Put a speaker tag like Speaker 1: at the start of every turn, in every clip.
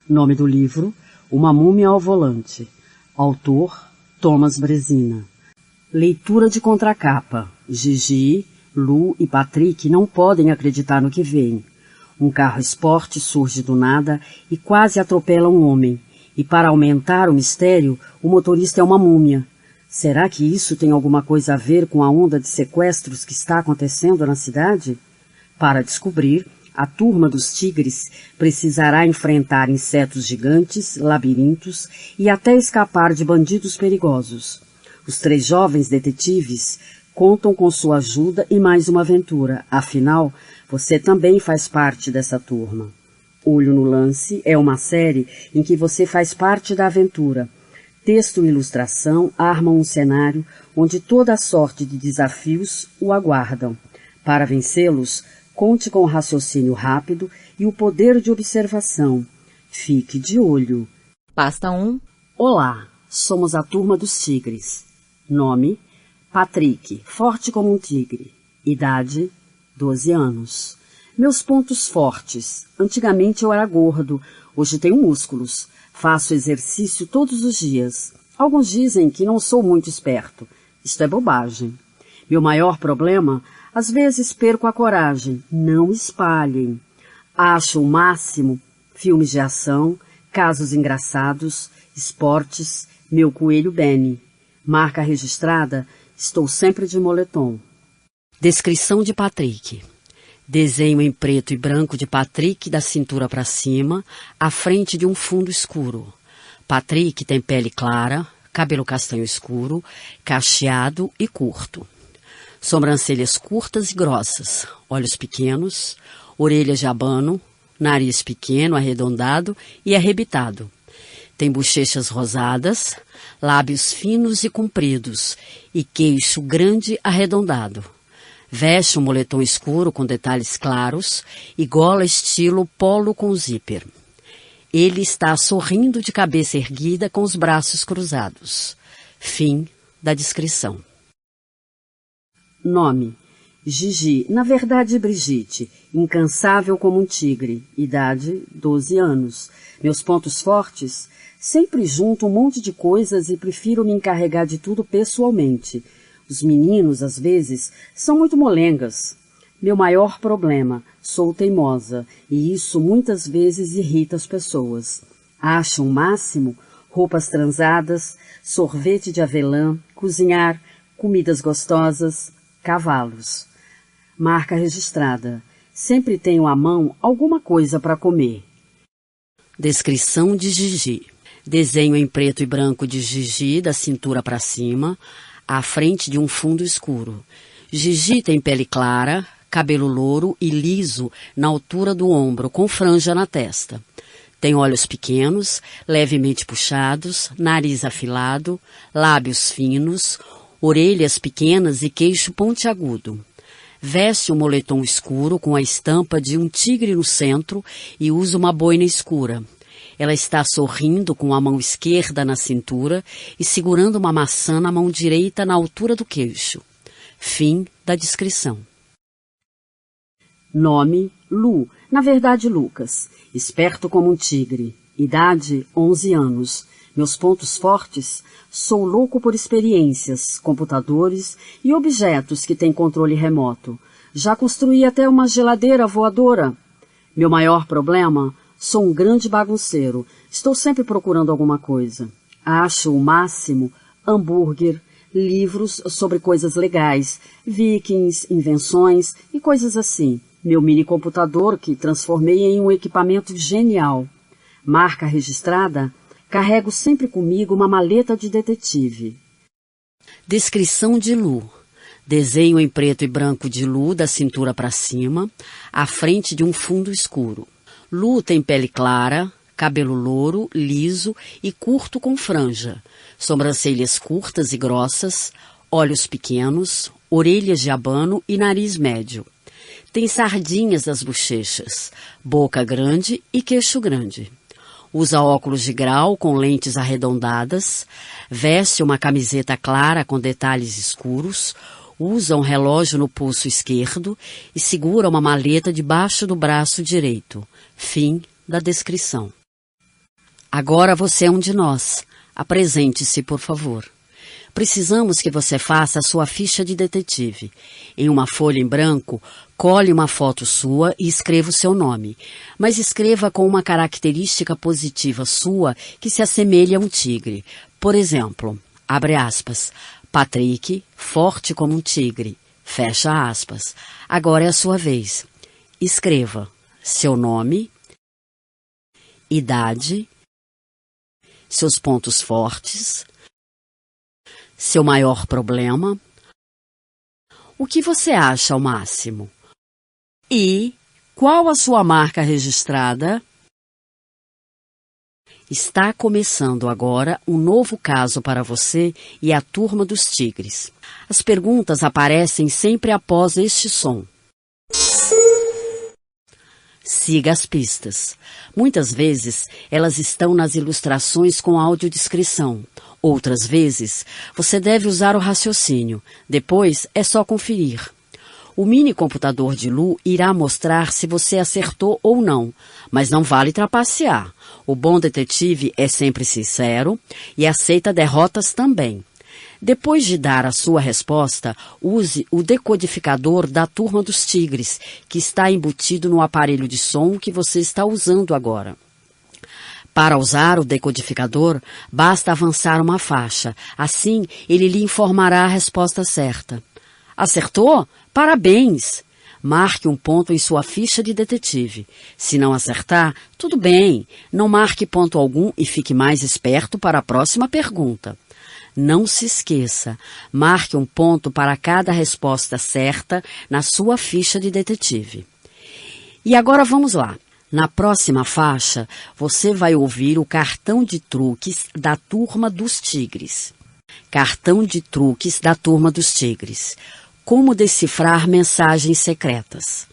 Speaker 1: Nome do livro: Uma Múmia ao Volante. Autor: Thomas Brezina. Leitura de contracapa. Gigi, Lu e Patrick não podem acreditar no que veem. Um carro esporte surge do nada e quase atropela um homem. E para aumentar o mistério, o motorista é uma múmia. Será que isso tem alguma coisa a ver com a onda de sequestros que está acontecendo na cidade? Para descobrir, a turma dos tigres precisará enfrentar insetos gigantes, labirintos e até escapar de bandidos perigosos. Os 3 jovens detetives contam com sua ajuda e mais uma aventura. Afinal, você também faz parte dessa turma. Olho no Lance é uma série em que você faz parte da aventura. Texto e ilustração armam um cenário onde toda sorte de desafios o aguardam. Para vencê-los, conte com o raciocínio rápido e o poder de observação. Fique de olho.
Speaker 2: Pasta 1.
Speaker 1: Olá, somos a turma dos tigres. Nome: Patrick, forte como um tigre. Idade: 12 anos. Meus pontos fortes. Antigamente eu era gordo, hoje tenho músculos. Faço exercício todos os dias. Alguns dizem que não sou muito esperto. Isto é bobagem. Meu maior problema: às vezes perco a coragem. Não espalhem. Acho o máximo filmes de ação, casos engraçados, esportes, meu coelho Benny. Marca registrada: estou sempre de moletom. Descrição de Patrick. Desenho em preto e branco de Patrick da cintura para cima, à frente de um fundo escuro. Patrick tem pele clara, cabelo castanho escuro, cacheado e curto. Sobrancelhas curtas e grossas, olhos pequenos, orelhas de abano, nariz pequeno, arredondado e arrebitado. Tem bochechas rosadas, lábios finos e compridos e queixo grande arredondado. Veste um moletom escuro com detalhes claros e gola estilo polo com zíper. Ele está sorrindo de cabeça erguida com os braços cruzados. Fim da descrição. Nome: Gigi, na verdade Brigitte, incansável como um tigre. Idade: 12 anos. Meus pontos fortes: sempre junto um monte de coisas e prefiro me encarregar de tudo pessoalmente. Os meninos, às vezes, são muito molengas. Meu maior problema: sou teimosa, e isso muitas vezes irrita as pessoas. Acho o máximo roupas transadas, sorvete de avelã, cozinhar, comidas gostosas, cavalos. Marca registrada: sempre tenho à mão alguma coisa para comer. Descrição de Gigi. Desenho em preto e branco de Gigi da cintura para cima, à frente de um fundo escuro. Gigi tem pele clara, cabelo louro e liso na altura do ombro, com franja na testa. Tem olhos pequenos, levemente puxados, nariz afilado, lábios finos, orelhas pequenas e queixo pontiagudo. Veste um moletom escuro com a estampa de um tigre no centro e usa uma boina escura. Ela está sorrindo com a mão esquerda na cintura e segurando uma maçã na mão direita na altura do queixo. Fim da descrição. Nome: Lu, na verdade Lucas. Esperto como um tigre. Idade: 11 anos. Meus pontos fortes: sou louco por experiências, computadores e objetos que têm controle remoto. Já construí até uma geladeira voadora. Meu maior problema: sou um grande bagunceiro. Estou sempre procurando alguma coisa. Acho o máximo hambúrguer, livros sobre coisas legais, vikings, invenções e coisas assim. Meu mini computador que transformei em um equipamento genial. Marca registrada: carrego sempre comigo uma maleta de detetive. Descrição de Lu. Desenho em preto e branco de Lu da cintura para cima, à frente de um fundo escuro. Lu tem pele clara, cabelo louro, liso e curto com franja, sobrancelhas curtas e grossas, olhos pequenos, orelhas de abano e nariz médio. Tem sardinhas nas bochechas, boca grande e queixo grande. Usa óculos de grau com lentes arredondadas, veste uma camiseta clara com detalhes escuros, usa um relógio no pulso esquerdo e segura uma maleta debaixo do braço direito. Fim da descrição. Agora você é um de nós. Apresente-se, por favor. Precisamos que você faça a sua ficha de detetive. Em uma folha em branco, cole uma foto sua e escreva o seu nome. Mas escreva com uma característica positiva sua que se assemelhe a um tigre. Por exemplo, abre aspas, Patrick, forte como um tigre. Fecha aspas. Agora é a sua vez. Escreva seu nome, idade, seus pontos fortes, seu maior problema, o que você acha ao máximo e qual a sua marca registrada. Está começando agora um novo caso para você e a turma dos tigres. As perguntas aparecem sempre após este som. Siga as pistas. Muitas vezes, elas estão nas ilustrações com audiodescrição. Outras vezes, você deve usar o raciocínio. Depois, é só conferir. O mini computador de Lu irá mostrar se você acertou ou não, mas não vale trapacear. O bom detetive é sempre sincero e aceita derrotas também. Depois de dar a sua resposta, use o decodificador da Turma dos Tigres, que está embutido no aparelho de som que você está usando agora. Para usar o decodificador, basta avançar uma faixa. Assim, ele lhe informará a resposta certa. Acertou? Parabéns! Marque um ponto em sua ficha de detetive. Se não acertar, tudo bem. Não marque ponto algum e fique mais esperto para a próxima pergunta. Não se esqueça, marque um ponto para cada resposta certa na sua ficha de detetive. E agora vamos lá. Na próxima faixa, você vai ouvir o cartão de truques da Turma dos Tigres. Cartão de truques da Turma dos Tigres. Como decifrar mensagens secretas.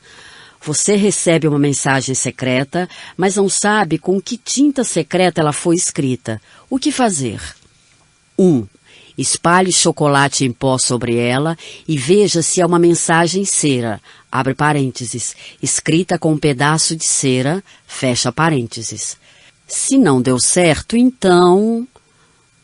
Speaker 1: Você recebe uma mensagem secreta, mas não sabe com que tinta secreta ela foi escrita. O que fazer? 1. Espalhe chocolate em pó sobre ela e veja se é uma mensagem cera, abre parênteses, escrita com um pedaço de cera, fecha parênteses. Se não deu certo, então...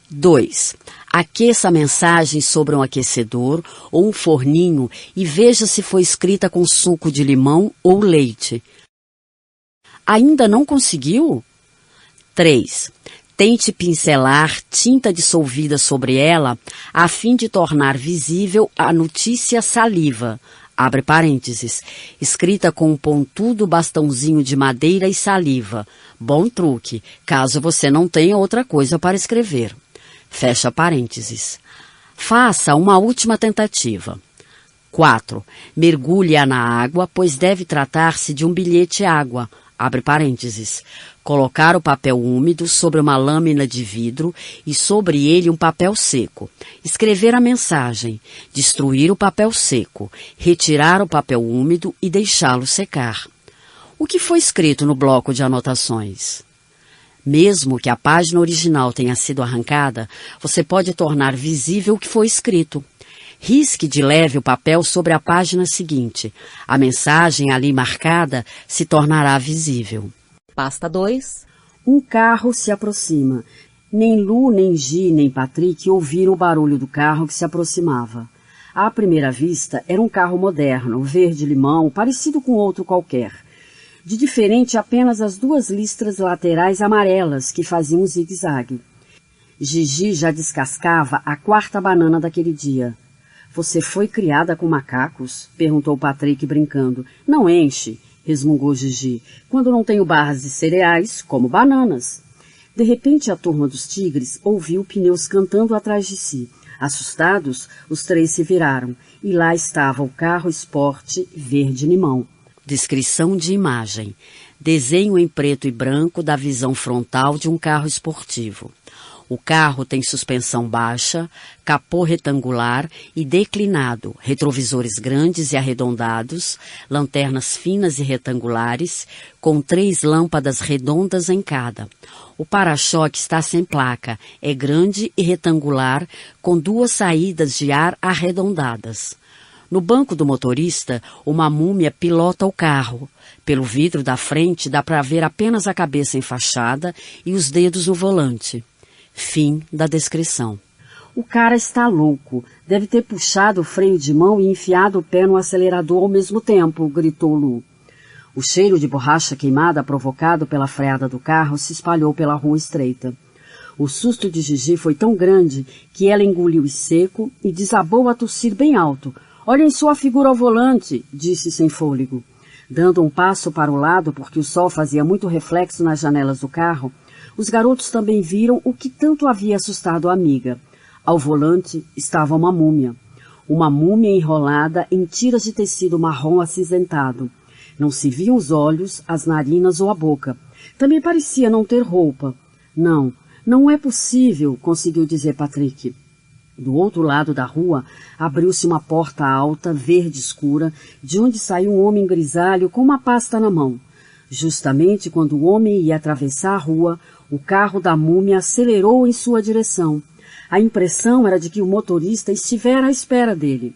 Speaker 1: 2. Aqueça a mensagem sobre um aquecedor ou um forninho e veja se foi escrita com suco de limão ou leite. Ainda não conseguiu? 3. Tente pincelar tinta dissolvida sobre ela a fim de tornar visível a notícia saliva, abre parênteses, escrita com um pontudo bastãozinho de madeira e saliva. Bom truque, caso você não tenha outra coisa para escrever. Fecha parênteses. Faça uma última tentativa. 4. Mergulhe-a na água, pois deve tratar-se de um bilhete-água. Abre parênteses. Colocar o papel úmido sobre uma lâmina de vidro e sobre ele um papel seco. Escrever a mensagem. Destruir o papel seco. Retirar o papel úmido e deixá-lo secar. O que foi escrito no bloco de anotações? Mesmo que a página original tenha sido arrancada, você pode tornar visível o que foi escrito. Risque de leve o papel sobre a página seguinte. A mensagem ali marcada se tornará visível.
Speaker 2: Pasta 2.
Speaker 1: Um carro se aproxima. Nem Lu, nem Gi, nem Patrick ouviram o barulho do carro que se aproximava. À primeira vista, era um carro moderno, verde-limão, parecido com outro qualquer. De diferente apenas as 2 listras laterais amarelas que faziam um zigue-zague. Gigi já descascava a 4ª banana daquele dia. Você foi criada com macacos? Perguntou Patrick brincando. Não enche, resmungou Gigi. Quando não tenho barras de cereais, como bananas. De repente a Turma dos Tigres ouviu pneus cantando atrás de si. Assustados, os 3 se viraram. E lá estava o carro esporte verde-limão. Descrição de imagem. Desenho em preto e branco da visão frontal de um carro esportivo. O carro tem suspensão baixa, capô retangular e declinado, retrovisores grandes e arredondados, lanternas finas e retangulares, com 3 lâmpadas redondas em cada. O para-choque está sem placa, é grande e retangular, com 2 saídas de ar arredondadas. No banco do motorista, uma múmia pilota o carro. Pelo vidro da frente dá para ver apenas a cabeça enfaixada e os dedos no volante. Fim da descrição. O cara está louco. Deve ter puxado o freio de mão e enfiado o pé no acelerador ao mesmo tempo, gritou Lu. O cheiro de borracha queimada provocado pela freada do carro se espalhou pela rua estreita. O susto de Gigi foi tão grande que ela engoliu seco e desabou a tossir bem alto. Olhem sua figura ao volante, disse sem fôlego. Dando um passo para o lado, porque o sol fazia muito reflexo nas janelas do carro, os garotos também viram o que tanto havia assustado a amiga. Ao volante estava uma múmia. Uma múmia enrolada em tiras de tecido marrom acinzentado. Não se viam os olhos, as narinas ou a boca. Também parecia não ter roupa. Não é possível, conseguiu dizer Patrick. Do outro lado da rua, abriu-se uma porta alta, verde escura, de onde saiu um homem grisalho com uma pasta na mão. Justamente quando o homem ia atravessar a rua, o carro da múmia acelerou em sua direção. A impressão era de que o motorista estivera à espera dele.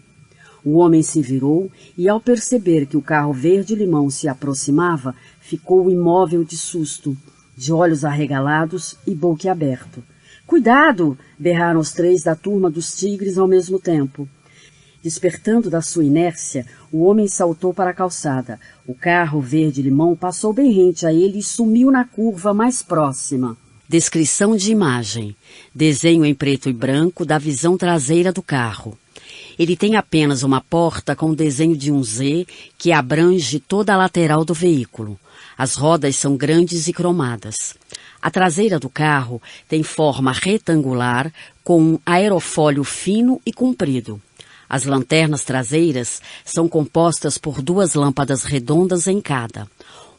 Speaker 1: O homem se virou e, ao perceber que o carro verde-limão se aproximava, ficou imóvel de susto, de olhos arregalados e boquiaberto. Cuidado! Berraram os três da turma dos tigres ao mesmo tempo. Despertando da sua inércia, o homem saltou para a calçada. O carro verde-limão passou bem rente a ele e sumiu na curva mais próxima. Descrição de imagem. Desenho em preto e branco da visão traseira do carro. Ele tem apenas uma porta com o desenho de um Z que abrange toda a lateral do veículo. As rodas são grandes e cromadas. A traseira do carro tem forma retangular com um aerofólio fino e comprido. As lanternas traseiras são compostas por 2 lâmpadas redondas em cada.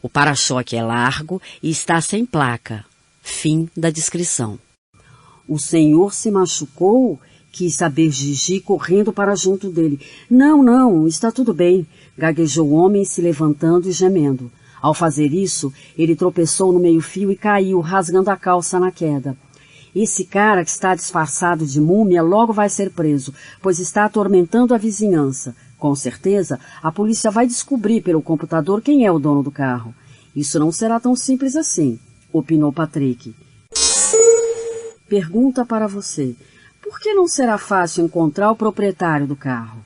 Speaker 1: O para-choque é largo e está sem placa. Fim da descrição. O senhor se machucou? Quis saber Gigi correndo para junto dele. Não, está tudo bem, gaguejou o homem se levantando e gemendo. Ao fazer isso, ele tropeçou no meio-fio e caiu, rasgando a calça na queda. Esse cara que está disfarçado de múmia logo vai ser preso, pois está atormentando a vizinhança. Com certeza, a polícia vai descobrir pelo computador quem é o dono do carro. Isso não será tão simples assim, opinou Patrick. Pergunta para você. Por que não será fácil encontrar o proprietário do carro?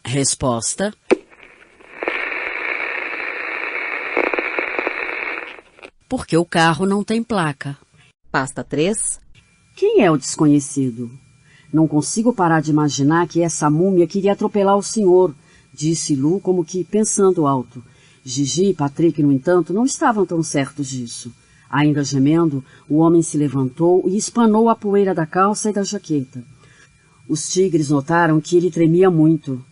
Speaker 1: Resposta. Porque o carro não tem placa.
Speaker 2: Pasta 3.
Speaker 1: Quem é o desconhecido? Não consigo parar de imaginar que essa múmia queria atropelar o senhor, disse Lu como que pensando alto. Gigi e Patrick, no entanto, não estavam tão certos disso. Ainda gemendo, o homem se levantou e espanou a poeira da calça e da jaqueta. Os tigres notaram que ele tremia muito.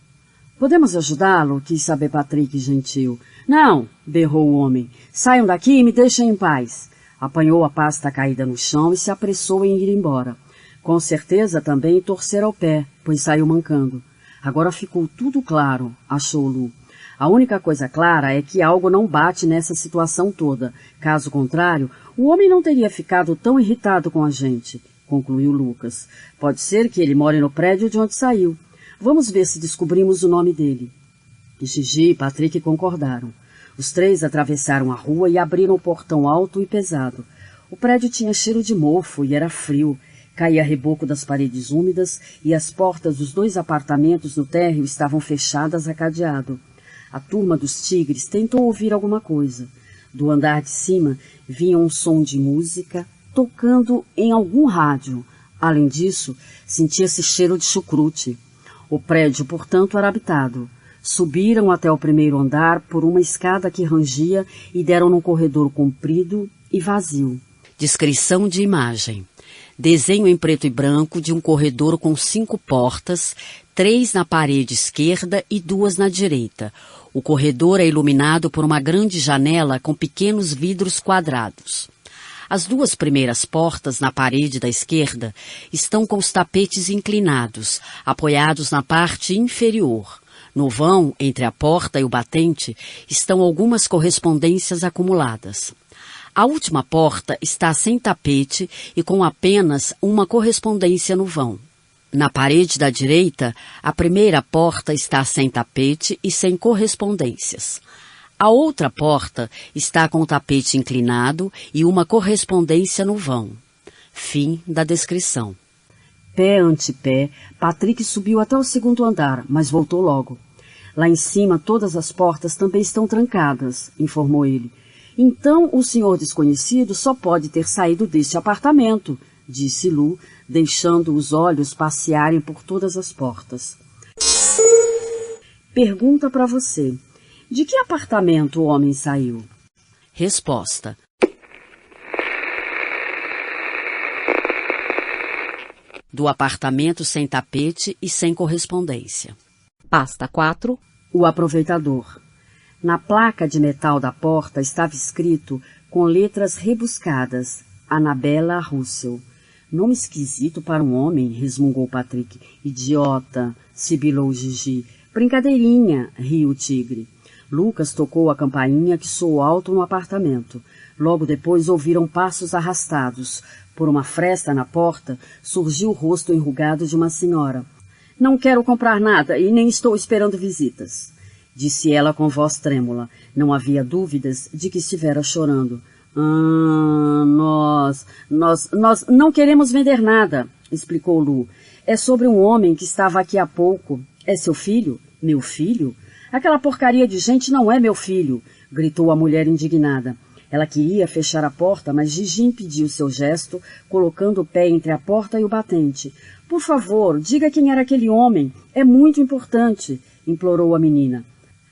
Speaker 1: Podemos ajudá-lo? Quis saber Patrick gentil. Não, berrou o homem. Saiam daqui e me deixem em paz. Apanhou a pasta caída no chão e se apressou em ir embora. Com certeza também torcera o pé, pois saiu mancando. Agora ficou tudo claro, achou Lu. A única coisa clara é que algo não bate nessa situação toda. Caso contrário, o homem não teria ficado tão irritado com a gente, concluiu Lucas. Pode ser que ele more no prédio de onde saiu. Vamos ver se descobrimos o nome dele. Gigi e Patrick concordaram. Os três atravessaram a rua e abriram o portão alto e pesado. O prédio tinha cheiro de mofo e era frio. Caía reboco das paredes úmidas e as portas dos 2 apartamentos no térreo estavam fechadas a cadeado. A turma dos tigres tentou ouvir alguma coisa. Do andar de cima vinha um som de música tocando em algum rádio. Além disso, sentia-se cheiro de chucrute. O prédio, portanto, era habitado. Subiram até o primeiro andar por uma escada que rangia e deram num corredor comprido e vazio. Descrição de imagem. Desenho em preto e branco de um corredor com 5 portas, 3 na parede esquerda e 2 na direita. O corredor é iluminado por uma grande janela com pequenos vidros quadrados. As 2 primeiras portas na parede da esquerda estão com os tapetes inclinados, apoiados na parte inferior. No vão, entre a porta e o batente, estão algumas correspondências acumuladas. A última porta está sem tapete e com apenas uma correspondência no vão. Na parede da direita, a primeira porta está sem tapete e sem correspondências. A outra porta está com o tapete inclinado e uma correspondência no vão. Fim da descrição. Pé ante pé, Patrick subiu até o segundo andar, mas voltou logo. Lá em cima todas as portas também estão trancadas, informou ele. Então o senhor desconhecido só pode ter saído deste apartamento, disse Lu, deixando os olhos passearem por todas as portas. Pergunta para você. De que apartamento o homem saiu? Resposta. Do apartamento sem tapete e sem correspondência. Pasta 4. O aproveitador. Na placa de metal da porta estava escrito, com letras rebuscadas, Annabella Russell. Nome esquisito para um homem, resmungou Patrick. Idiota, sibilou Gigi. Brincadeirinha, riu o tigre. Lucas tocou a campainha que soou alto no apartamento. Logo depois ouviram passos arrastados. Por uma fresta na porta, surgiu o rosto enrugado de uma senhora. Não quero comprar nada e nem estou esperando visitas, disse ela com voz trêmula. Não havia dúvidas de que estivera chorando. Nós não queremos vender nada, explicou Lu. É sobre um homem que estava aqui há pouco. É seu filho? Meu filho? Aquela porcaria de gente não é meu filho, gritou a mulher indignada. Ela queria fechar a porta, mas Gigi impediu seu gesto, colocando o pé entre a porta e o batente. Por favor, diga quem era aquele homem. É muito importante, implorou a menina.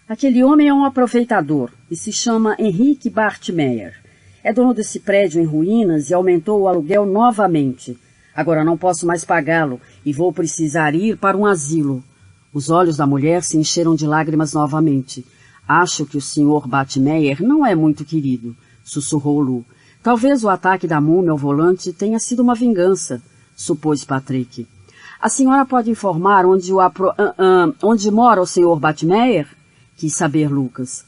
Speaker 1: Aquele homem é um aproveitador e se chama Henrique Bartmeyer. É dono desse prédio em ruínas e aumentou o aluguel novamente. Agora não posso mais pagá-lo e vou precisar ir para um asilo. Os olhos da mulher se encheram de lágrimas novamente. Acho que o Sr. Bartmeyer não é muito querido, sussurrou Lu. Talvez o ataque da múmia ao volante tenha sido uma vingança, supôs Patrick. A senhora pode informar onde mora o Sr. Bartmeyer? Quis saber Lucas.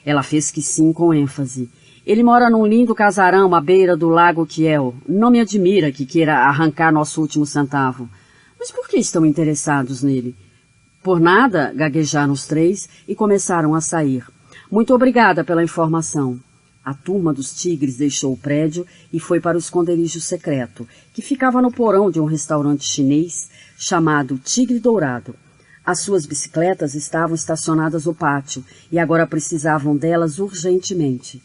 Speaker 1: Ela fez que sim com ênfase. Ele mora num lindo casarão à beira do lago Kiel. Não me admira que queira arrancar nosso último centavo. Mas por que estão interessados nele? Por nada, gaguejaram os três e começaram a sair. Muito obrigada pela informação. A turma dos tigres deixou o prédio e foi para o esconderijo secreto, que ficava no porão de um restaurante chinês chamado Tigre Dourado. As suas bicicletas estavam estacionadas no pátio e agora precisavam delas urgentemente.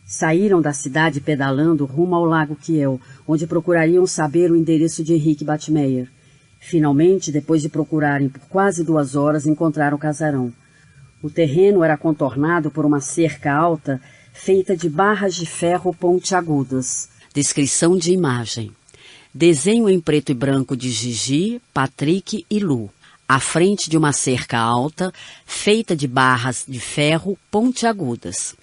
Speaker 1: Saíram da cidade pedalando rumo ao lago Kiel, onde procurariam saber o endereço de Henrique Bartmeyer. Finalmente, depois de procurarem por quase 2 horas, encontraram o casarão. O terreno era contornado por uma cerca alta feita de barras de ferro pontiagudas. Descrição de imagem. Desenho em preto e branco de Gigi, Patrick e Lu. À frente de uma cerca alta feita de barras de ferro pontiagudas.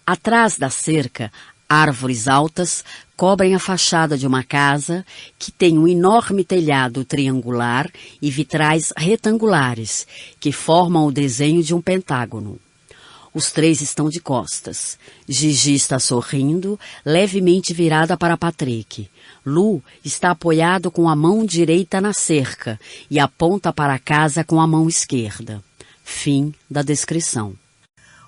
Speaker 1: Atrás da cerca, árvores altas cobrem a fachada de uma casa que tem um enorme telhado triangular e vitrais retangulares, que formam o desenho de um pentágono. Os três estão de costas. Gigi está sorrindo, levemente virada para Patrick. Lu está apoiado com a mão direita na cerca e aponta para a casa com a mão esquerda. Fim da descrição.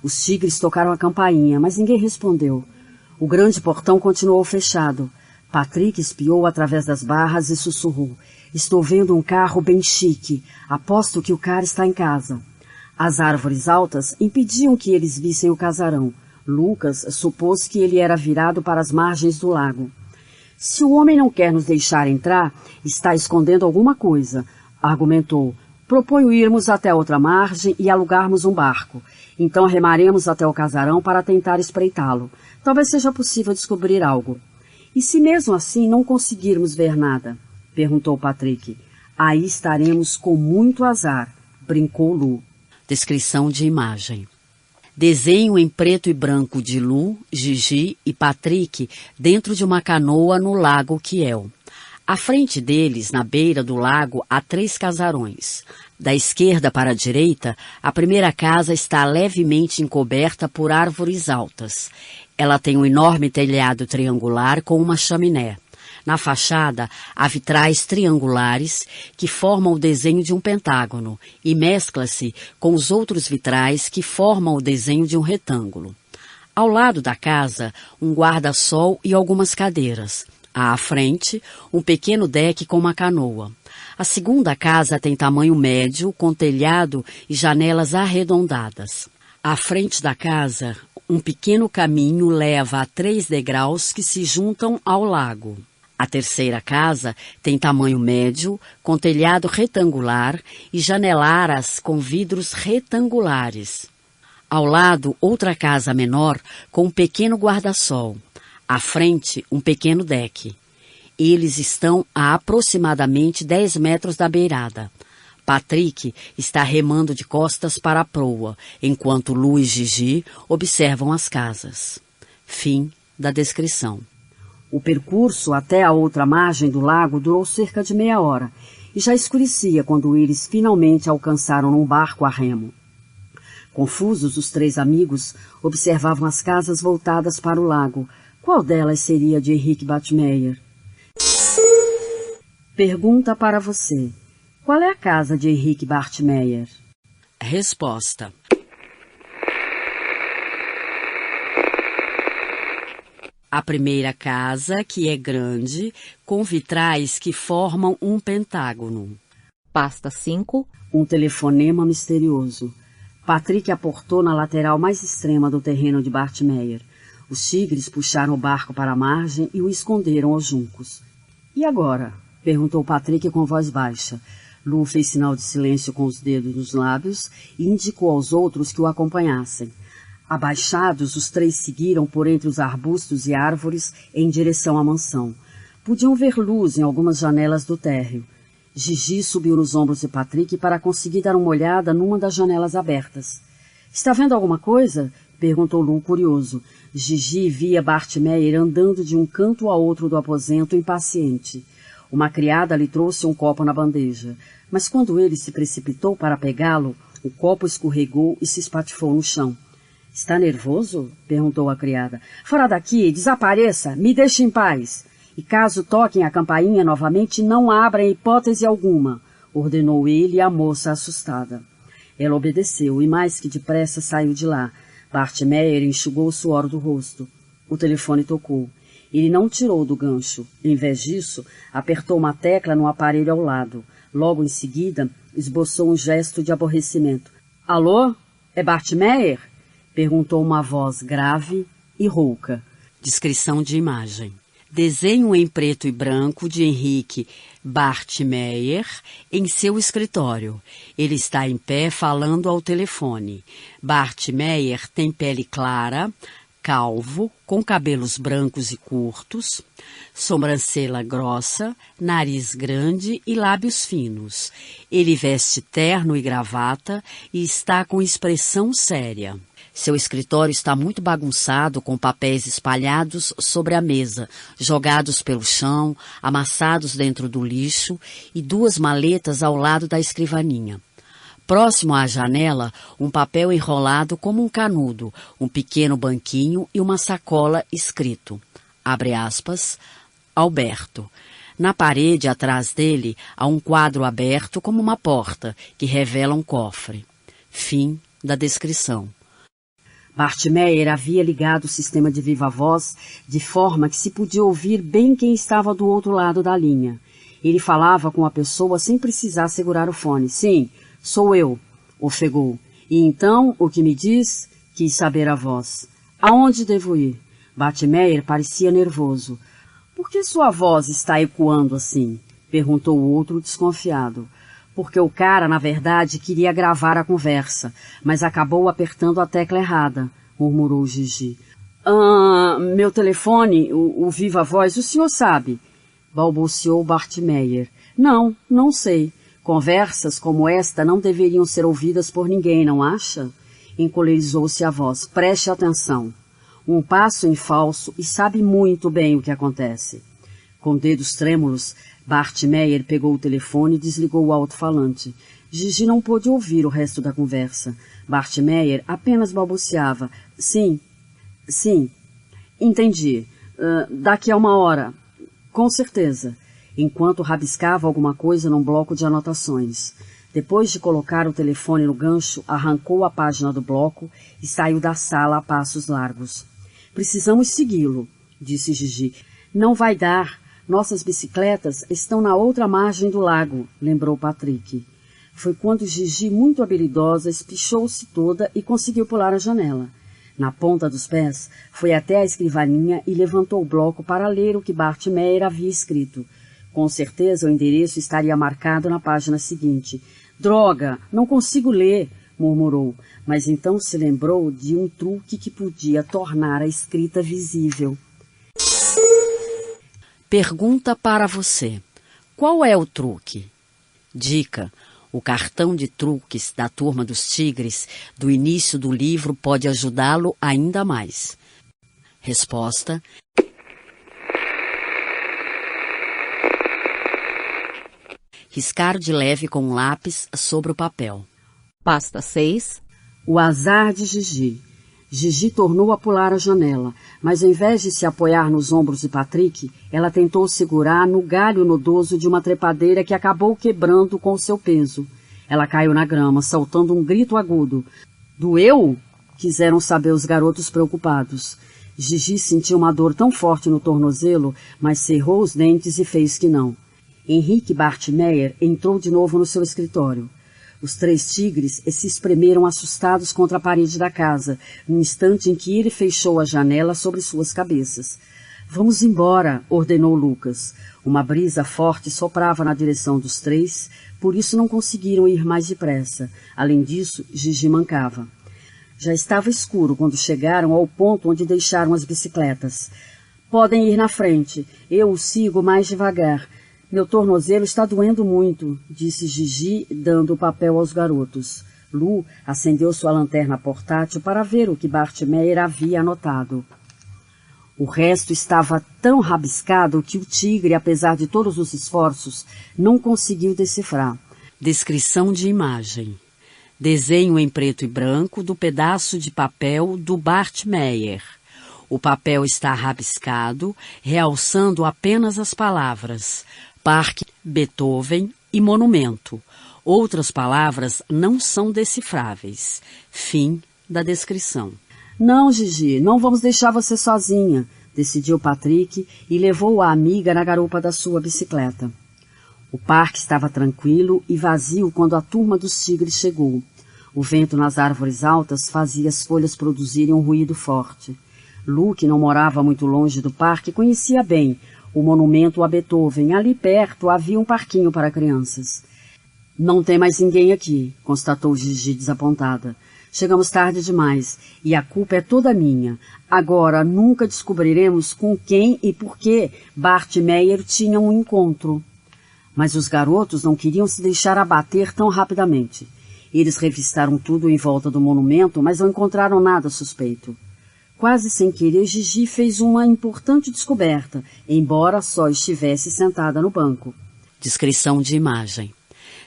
Speaker 1: Os tigres tocaram a campainha, mas ninguém respondeu. O grande portão continuou fechado. Patrick espiou através das barras e sussurrou. Estou vendo um carro bem chique. Aposto que o cara está em casa. As árvores altas impediam que eles vissem o casarão. Lucas supôs que ele era virado para as margens do lago. Se o homem não quer nos deixar entrar, está escondendo alguma coisa, argumentou. Proponho irmos até a outra margem e alugarmos um barco. Então remaremos até o casarão para tentar espreitá-lo. Talvez seja possível descobrir algo. E se mesmo assim não conseguirmos ver nada? Perguntou Patrick. Aí estaremos com muito azar, brincou Lu. Descrição de imagem. Desenho em preto e branco de Lu, Gigi e Patrick dentro de uma canoa no lago Kiel. À frente deles, na beira do lago, há 3 casarões. Da esquerda para a direita, a primeira casa está levemente encoberta por árvores altas. Ela tem um enorme telhado triangular com uma chaminé. Na fachada, há vitrais triangulares que formam o desenho de um pentágono e mescla-se com os outros vitrais que formam o desenho de um retângulo. Ao lado da casa, um guarda-sol e algumas cadeiras. À frente, um pequeno deck com uma canoa. A segunda casa tem tamanho médio, com telhado e janelas arredondadas. À frente da casa, um pequeno caminho leva a 3 degraus que se juntam ao lago. A terceira casa tem tamanho médio, com telhado retangular e janelaras com vidros retangulares. Ao lado, outra casa menor com um pequeno guarda-sol. À frente, um pequeno deck. Eles estão a aproximadamente 10 metros da beirada. Patrick está remando de costas para a proa, enquanto Lu e Gigi observam as casas. Fim da descrição. O percurso até a outra margem do lago durou cerca de meia hora e já escurecia quando eles finalmente alcançaram um barco a remo. Confusos, os 3 amigos observavam as casas voltadas para o lago. Qual delas seria de Henrique Batmeyer? Pergunta para você. Qual é a casa de Henrique Batmeyer? Resposta. A primeira casa, que é grande, com vitrais que formam um pentágono.
Speaker 2: Pasta 5.
Speaker 1: Um telefonema misterioso. Patrick aportou na lateral mais extrema do terreno de Batmeyer. Os tigres puxaram o barco para a margem e o esconderam aos juncos. E agora? Perguntou Patrick com voz baixa. Lu fez sinal de silêncio com os dedos nos lábios e indicou aos outros que o acompanhassem. Abaixados, os 3 seguiram por entre os arbustos e árvores em direção à mansão. Podiam ver luz em algumas janelas do térreo. Gigi subiu nos ombros de Patrick para conseguir dar uma olhada numa das janelas abertas. — Está vendo alguma coisa? Perguntou Lu, curioso. Gigi via Batmeyer andando de um canto a outro do aposento, impaciente. Uma criada lhe trouxe um copo na bandeja, mas quando ele se precipitou para pegá-lo, o copo escorregou e se espatifou no chão. — Está nervoso? Perguntou a criada. — Fora daqui, desapareça, me deixe em paz. E caso toquem a campainha novamente, não abra em hipótese alguma, ordenou ele a moça assustada. Ela obedeceu e mais que depressa saiu de lá. Batmeyer enxugou o suor do rosto. O telefone tocou. Ele não tirou do gancho. Em vez disso, apertou uma tecla no aparelho ao lado. Logo em seguida, esboçou um gesto de aborrecimento. — Alô? É Batmeyer? Perguntou uma voz grave e rouca. Descrição de imagem. Desenho em preto e branco de Henrique Batmeyer em seu escritório. Ele está em pé falando ao telefone. Batmeyer tem pele clara, calvo, com cabelos brancos e curtos, sobrancelha grossa, nariz grande e lábios finos. Ele veste terno e gravata e está com expressão séria. Seu escritório está muito bagunçado, com papéis espalhados sobre a mesa, jogados pelo chão, amassados dentro do lixo e 2 maletas ao lado da escrivaninha. Próximo à janela, um papel enrolado como um canudo, um pequeno banquinho e uma sacola escrito, abre aspas, Alberto. Na parede, atrás dele, há um quadro aberto como uma porta, que revela um cofre. Fim da descrição. Batmeyer havia ligado o sistema de viva voz de forma que se podia ouvir bem quem estava do outro lado da linha. Ele falava com a pessoa sem precisar segurar o fone. — Sim, sou eu, ofegou. — E então, o que me diz? Quis saber a voz. — Aonde devo ir? Batmeyer parecia nervoso. — Por que sua voz está ecoando assim? Perguntou o outro desconfiado. Porque o cara, na verdade, queria gravar a conversa, mas acabou apertando a tecla errada, murmurou Gigi. Meu telefone, o viva voz, o senhor sabe, balbuciou Batmeyer. Não sei. Conversas como esta não deveriam ser ouvidas por ninguém, não acha? Encolerizou-se a voz. Preste atenção. Um passo em falso e sabe muito bem o que acontece. Com dedos trêmulos, Batmeyer pegou o telefone e desligou o alto-falante. Gigi não pôde ouvir o resto da conversa. Batmeyer apenas balbuciava. Sim. Entendi. Daqui a 1 hora. Com certeza, enquanto rabiscava alguma coisa num bloco de anotações. Depois de colocar o telefone no gancho, arrancou a página do bloco e saiu da sala a passos largos. Precisamos segui-lo, disse Gigi. Não vai dar. Nossas bicicletas estão na outra margem do lago, lembrou Patrick. Foi quando Gigi, muito habilidosa, espichou-se toda e conseguiu pular a janela. Na ponta dos pés, foi até a escrivaninha e levantou o bloco para ler o que Bart Meyer havia escrito. Com certeza o endereço estaria marcado na página seguinte. Droga, não consigo ler, murmurou, mas então se lembrou de um truque que podia tornar a escrita visível.
Speaker 2: Pergunta para você. Qual é o truque? Dica. O cartão de truques da Turma dos Tigres do início do livro pode ajudá-lo ainda mais. Resposta. Riscar de leve com um lápis sobre o papel. Pasta 6.
Speaker 1: O azar de Gigi. Gigi tornou a pular a janela, mas ao invés de se apoiar nos ombros de Patrick, ela tentou segurar no galho nodoso de uma trepadeira que acabou quebrando com o seu peso. Ela caiu na grama, soltando um grito agudo. Doeu? Quiseram saber os garotos preocupados. Gigi sentiu uma dor tão forte no tornozelo, mas cerrou os dentes e fez que não. Henrique Bart Meyer entrou de novo no seu escritório. Os 3 tigres se espremeram assustados contra a parede da casa, no instante em que ele fechou a janela sobre suas cabeças. Vamos embora, ordenou Lucas. Uma brisa forte soprava na direção dos 3, por isso não conseguiram ir mais depressa. Além disso, Gigi mancava. Já estava escuro quando chegaram ao ponto onde deixaram as bicicletas. Podem ir na frente, eu o sigo mais devagar. Meu tornozelo está doendo muito, disse Gigi, dando o papel aos garotos. Lu acendeu sua lanterna portátil para ver o que Bart Meyer havia anotado. O resto estava tão rabiscado que o tigre, apesar de todos os esforços, não conseguiu decifrar.
Speaker 2: Descrição de imagem. Desenho em preto e branco do pedaço de papel do Bart Meyer. O papel está rabiscado, realçando apenas as palavras Parque, Beethoven e Monumento. Outras palavras não são decifráveis. Fim da descrição.
Speaker 1: Não, Gigi, não vamos deixar você sozinha, decidiu Patrick e levou a amiga na garupa da sua bicicleta. O parque estava tranquilo e vazio quando a turma dos tigres chegou. O vento nas árvores altas fazia as folhas produzirem um ruído forte. Lu, que não morava muito longe do parque, conhecia bem o monumento a Beethoven. Ali perto havia um parquinho para crianças. Não tem mais ninguém aqui, constatou Gigi desapontada. Chegamos tarde demais e a culpa é toda minha. Agora nunca descobriremos com quem e por que Bart Meyer tinha um encontro. Mas os garotos não queriam se deixar abater tão rapidamente. Eles revistaram tudo em volta do monumento, mas não encontraram nada suspeito. Quase sem querer, Gigi fez uma importante descoberta, embora só estivesse sentada no banco.
Speaker 2: Descrição de imagem.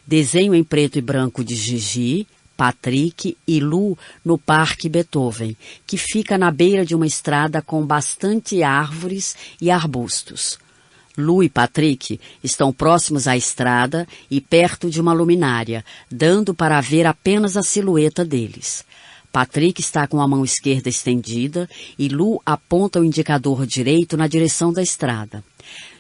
Speaker 2: Desenho em preto e branco de Gigi, Patrick e Lu no Parque Beethoven, que fica na beira de uma estrada com bastante árvores e arbustos. Lu e Patrick estão próximos à estrada e perto de uma luminária, dando para ver apenas a silhueta deles. Patrick está com a mão esquerda estendida e Lu aponta o indicador direito na direção da estrada.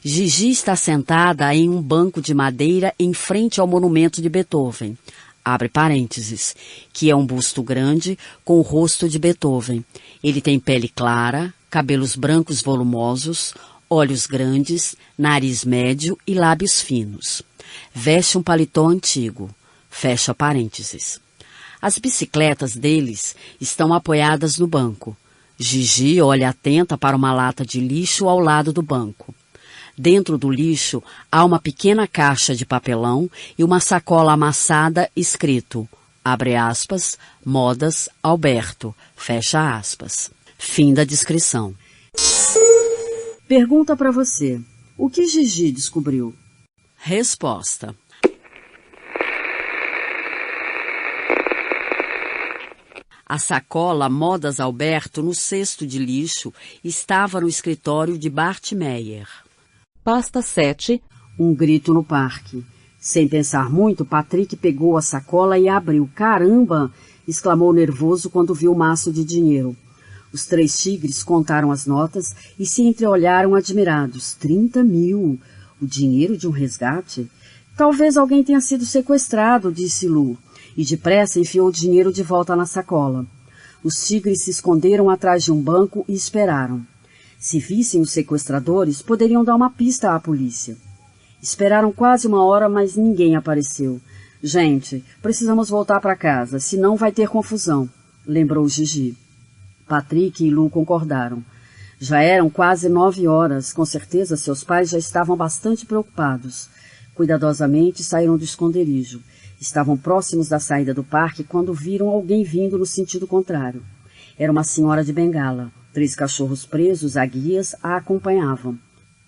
Speaker 2: Gigi está sentada em um banco de madeira em frente ao monumento de Beethoven, abre parênteses, que é um busto grande com o rosto de Beethoven. Ele tem pele clara, cabelos brancos volumosos, olhos grandes, nariz médio e lábios finos. Veste um paletó antigo, fecha parênteses. As bicicletas deles estão apoiadas no banco. Gigi olha atenta para uma lata de lixo ao lado do banco. Dentro do lixo há uma pequena caixa de papelão e uma sacola amassada escrito, abre aspas, Modas Alberto, fecha aspas. Fim da descrição.
Speaker 1: Pergunta para você. O que Gigi descobriu?
Speaker 2: Resposta. A sacola Modas Alberto no cesto de lixo estava no escritório de Bart Meyer.
Speaker 3: Pasta 7.
Speaker 1: Um grito no parque. Sem pensar muito, Patrick pegou a sacola e abriu. Caramba! Exclamou nervoso quando viu o maço de dinheiro. Os 3 tigres contaram as notas e se entreolharam admirados. 30 mil! O dinheiro de um resgate? Talvez alguém tenha sido sequestrado, disse Lu, e depressa enfiou o dinheiro de volta na sacola. Os tigres se esconderam atrás de um banco e esperaram. Se vissem os sequestradores, poderiam dar uma pista à polícia. Esperaram quase 1 hora, mas ninguém apareceu. Gente, precisamos voltar para casa, senão vai ter confusão, lembrou Gigi. Patrick e Lu concordaram. Já eram quase 9 horas, com certeza seus pais já estavam bastante preocupados. Cuidadosamente saíram do esconderijo. Estavam próximos da saída do parque quando viram alguém vindo no sentido contrário. Era uma senhora de bengala. 3 cachorros presos a guias a acompanhavam.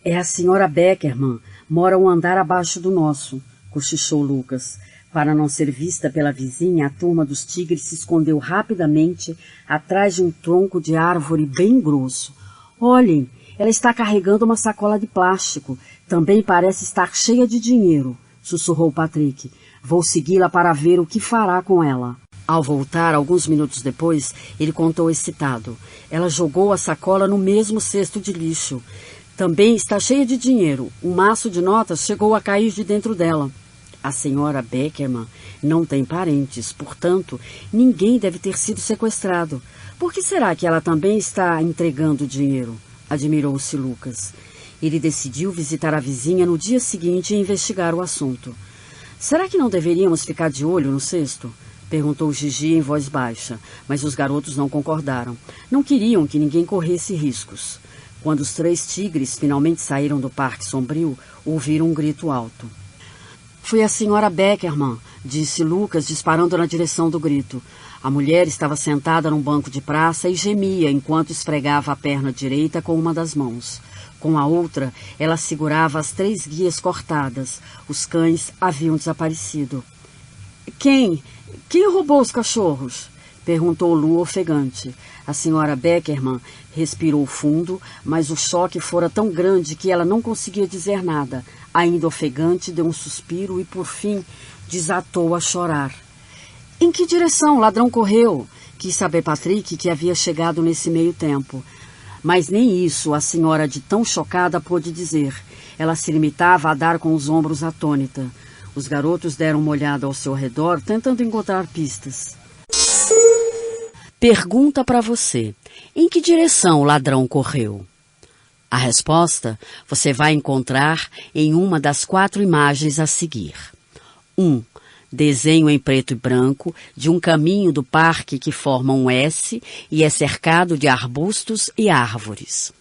Speaker 1: É a senhora Beckerman, mora um andar abaixo do nosso, cochichou Lucas. Para não ser vista pela vizinha, a turma dos tigres se escondeu rapidamente atrás de um tronco de árvore bem grosso. Olhem, ela está carregando uma sacola de plástico. Também parece estar cheia de dinheiro, sussurrou Patrick. Vou segui-la para ver o que fará com ela. Ao voltar, alguns minutos depois, ele contou excitado. Ela jogou a sacola no mesmo cesto de lixo. Também está cheia de dinheiro. Um maço de notas chegou a cair de dentro dela. A senhora Beckerman não tem parentes, portanto, ninguém deve ter sido sequestrado. Por que será que ela também está entregando dinheiro? Admirou-se Lucas. Ele decidiu visitar a vizinha no dia seguinte e investigar o assunto. Será que não deveríamos ficar de olho no cesto? Perguntou Gigi em voz baixa, mas os garotos não concordaram. Não queriam que ninguém corresse riscos. Quando os 3 tigres finalmente saíram do parque sombrio, ouviram um grito alto. Foi a senhora Beckerman, disse Lucas, disparando na direção do grito. A mulher estava sentada num banco de praça e gemia enquanto esfregava a perna direita com uma das mãos. Com a outra, ela segurava as 3 guias cortadas. Os cães haviam desaparecido. Quem roubou os cachorros? Perguntou Lu ofegante. A senhora Beckerman respirou fundo, mas o choque fora tão grande que ela não conseguia dizer nada. Ainda ofegante, deu um suspiro e, por fim, desatou a chorar. Em que direção o ladrão correu? Quis saber Patrick, que havia chegado nesse meio tempo. Mas nem isso a senhora, de tão chocada, pôde dizer. Ela se limitava a dar com os ombros atônita. Os garotos deram uma olhada ao seu redor, tentando encontrar pistas. Pergunta para você. Em que direção o ladrão correu? A resposta você vai encontrar em uma das 4 imagens a seguir. 1. Desenho em preto e branco de um caminho do parque que forma um S e é cercado de arbustos e árvores.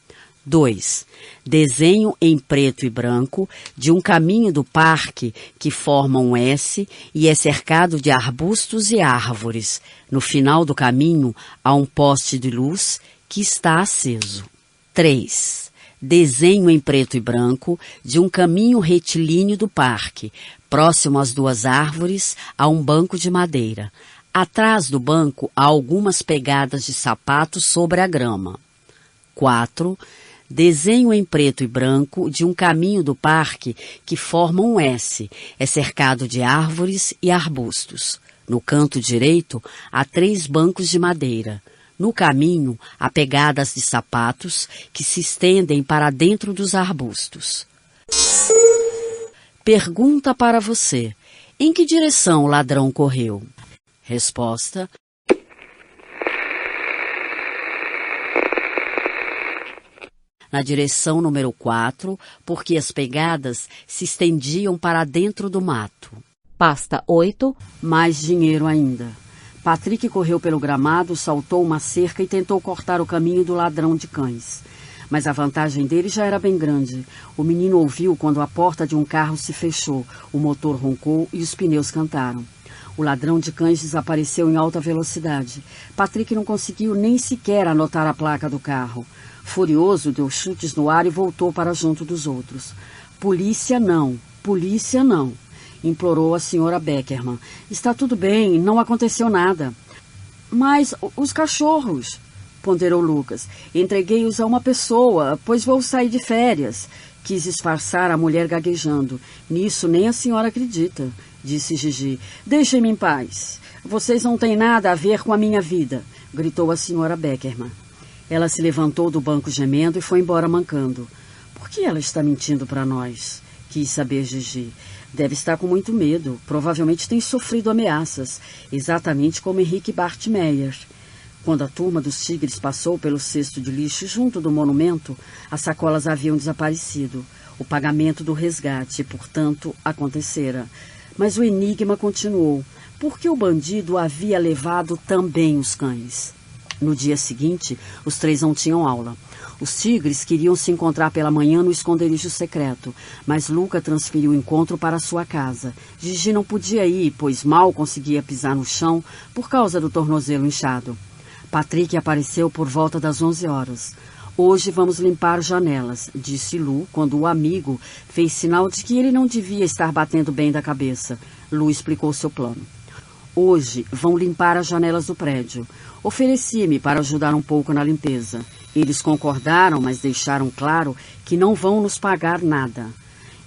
Speaker 1: 2. Desenho em preto e branco de um caminho do parque que forma um S e é cercado de arbustos e árvores. No final do caminho há um poste de luz que está aceso. 3. Desenho em preto e branco de um caminho retilíneo do parque. Próximo às 2 árvores há um banco de madeira. Atrás do banco há algumas pegadas de sapatos sobre a grama. 4. Desenho em preto e branco de um caminho do parque que forma um S. É cercado de árvores e arbustos. No canto direito há 3 bancos de madeira. No caminho há pegadas de sapatos que se estendem para dentro dos arbustos. Pergunta para você. Em que direção o ladrão correu? Resposta. Na direção número 4, porque as pegadas se estendiam para dentro do mato.
Speaker 3: Pasta 8.
Speaker 1: Mais dinheiro ainda. Patrick correu pelo gramado, saltou uma cerca e tentou cortar o caminho do ladrão de cães. Mas a vantagem dele já era bem grande. O menino ouviu quando a porta de um carro se fechou, o motor roncou e os pneus cantaram. O ladrão de cães desapareceu em alta velocidade. Patrick não conseguiu nem sequer anotar a placa do carro. Furioso, deu chutes no ar e voltou para junto dos outros. Polícia não, implorou a senhora Beckerman. Está tudo bem, não aconteceu nada. Mas os cachorros, ponderou Lucas. Entreguei-os a uma pessoa, pois vou sair de férias. quis disfarçar a mulher gaguejando. Nisso nem a senhora acredita, disse Gigi. Deixem-me em paz. Vocês não têm nada a ver com a minha vida, gritou a senhora Beckerman. Ela se levantou do banco gemendo e foi embora mancando. Por que ela está mentindo para nós? Quis saber Gigi. Deve estar com muito medo. Provavelmente tem sofrido ameaças, exatamente como Henrique Bartmeyer. Quando a turma dos tigres passou pelo cesto de lixo junto do monumento, as sacolas haviam desaparecido. O pagamento do resgate, portanto, acontecera. Mas o enigma continuou. Por que o bandido havia levado também os cães? No dia seguinte, os 3 não tinham aula. Os tigres queriam se encontrar pela manhã no esconderijo secreto, mas Luca transferiu o encontro para sua casa. Gigi não podia ir, pois mal conseguia pisar no chão por causa do tornozelo inchado. Patrick apareceu por volta das 11 horas. Hoje vamos limpar janelas, disse Lu, quando o amigo fez sinal de que ele não devia estar batendo bem da cabeça. Lu explicou seu plano. Hoje vão limpar as janelas do prédio. Ofereci-me para ajudar um pouco na limpeza. Eles concordaram, mas deixaram claro que não vão nos pagar nada.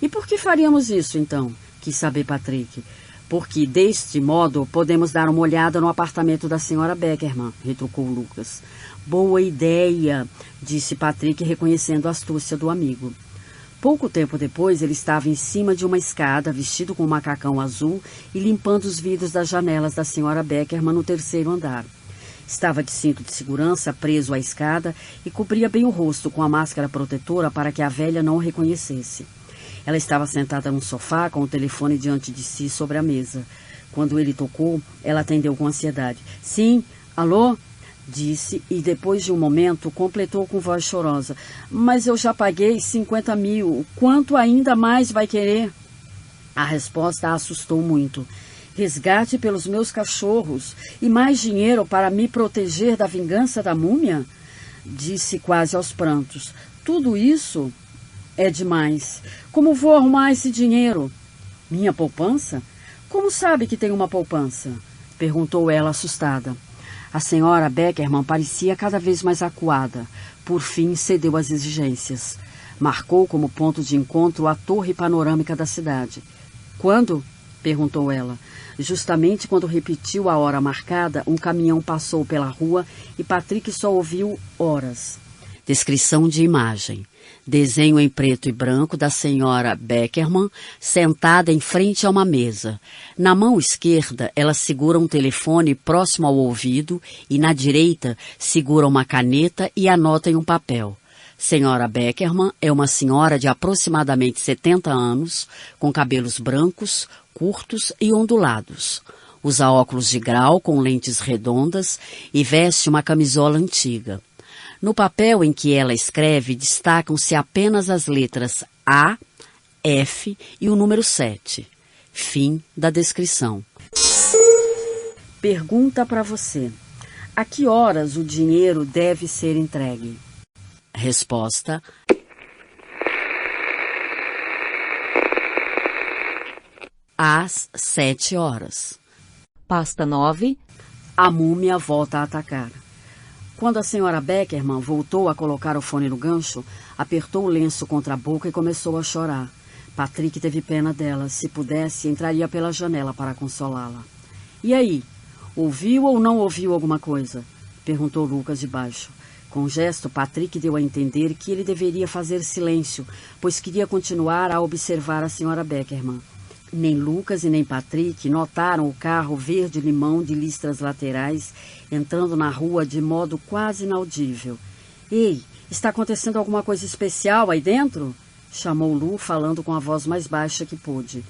Speaker 1: E por que faríamos isso, então? Quis saber Patrick. Porque, deste modo, podemos dar uma olhada no apartamento da senhora Beckerman, retrucou Lucas. Boa ideia, disse Patrick, reconhecendo a astúcia do amigo. Pouco tempo depois, ele estava em cima de uma escada, vestido com um macacão azul e limpando os vidros das janelas da senhora Beckerman no 3º andar. Estava de cinto de segurança preso à escada e cobria bem o rosto com a máscara protetora para que a velha não o reconhecesse. Ela estava sentada num sofá com o telefone diante de si sobre a mesa. Quando ele tocou, ela atendeu com ansiedade. Sim, alô? Disse e depois de um momento completou com voz chorosa. Mas eu já paguei 50 mil. Quanto ainda mais vai querer? A resposta a assustou muito. Resgate pelos meus cachorros e mais dinheiro para me proteger da vingança da múmia? Disse quase aos prantos. Tudo isso é demais. Como vou arrumar esse dinheiro? Minha poupança? Como sabe que tem uma poupança? Perguntou ela assustada. A senhora Beckerman parecia cada vez mais acuada. Por fim, cedeu às exigências. Marcou como ponto de encontro a torre panorâmica da cidade. Quando? Perguntou ela. Justamente quando repetiu a hora marcada, um caminhão passou pela rua e Patrick só ouviu horas.
Speaker 2: Descrição de imagem. Desenho em preto e branco da senhora Beckerman sentada em frente a uma mesa. Na mão esquerda, ela segura um telefone próximo ao ouvido e na direita segura uma caneta e anota em um papel. Senhora Beckerman é uma senhora de aproximadamente 70 anos, com cabelos brancos, curtos e ondulados. Usa óculos de grau com lentes redondas e veste uma camisola antiga. No papel em que ela escreve, destacam-se apenas as letras A, F e o número 7. Fim da descrição.
Speaker 1: Pergunta para você. A que horas o dinheiro deve ser entregue?
Speaker 2: Resposta. Às 7 horas.
Speaker 3: Pasta 9.
Speaker 1: A múmia volta a atacar. Quando a senhora Beckerman voltou a colocar o fone no gancho, apertou o lenço contra a boca e começou a chorar. Patrick teve pena dela. Se pudesse, entraria pela janela para consolá-la. E aí? Ouviu ou não ouviu alguma coisa? Perguntou Lucas de baixo. Com um gesto, Patrick deu a entender que ele deveria fazer silêncio, pois queria continuar a observar a senhora Beckerman. Nem Lucas e nem Patrick notaram o carro verde-limão de listras laterais entrando na rua de modo quase inaudível. Ei, está acontecendo alguma coisa especial aí dentro? Chamou Lu, falando com a voz mais baixa que pôde.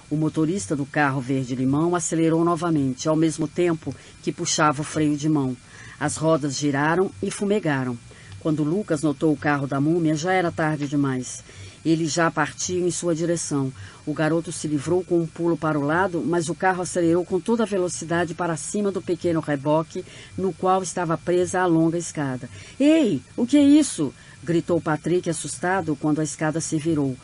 Speaker 1: O motorista do carro verde-limão acelerou novamente, ao mesmo tempo que puxava o freio de mão. As rodas giraram e fumegaram. Quando Lucas notou o carro da múmia, já era tarde demais. Ele já partia em sua direção. O garoto se livrou com um pulo para o lado, mas o carro acelerou com toda a velocidade para cima do pequeno reboque, no qual estava presa a longa escada. — Ei, o que é isso? — gritou Patrick, assustado, quando a escada se virou.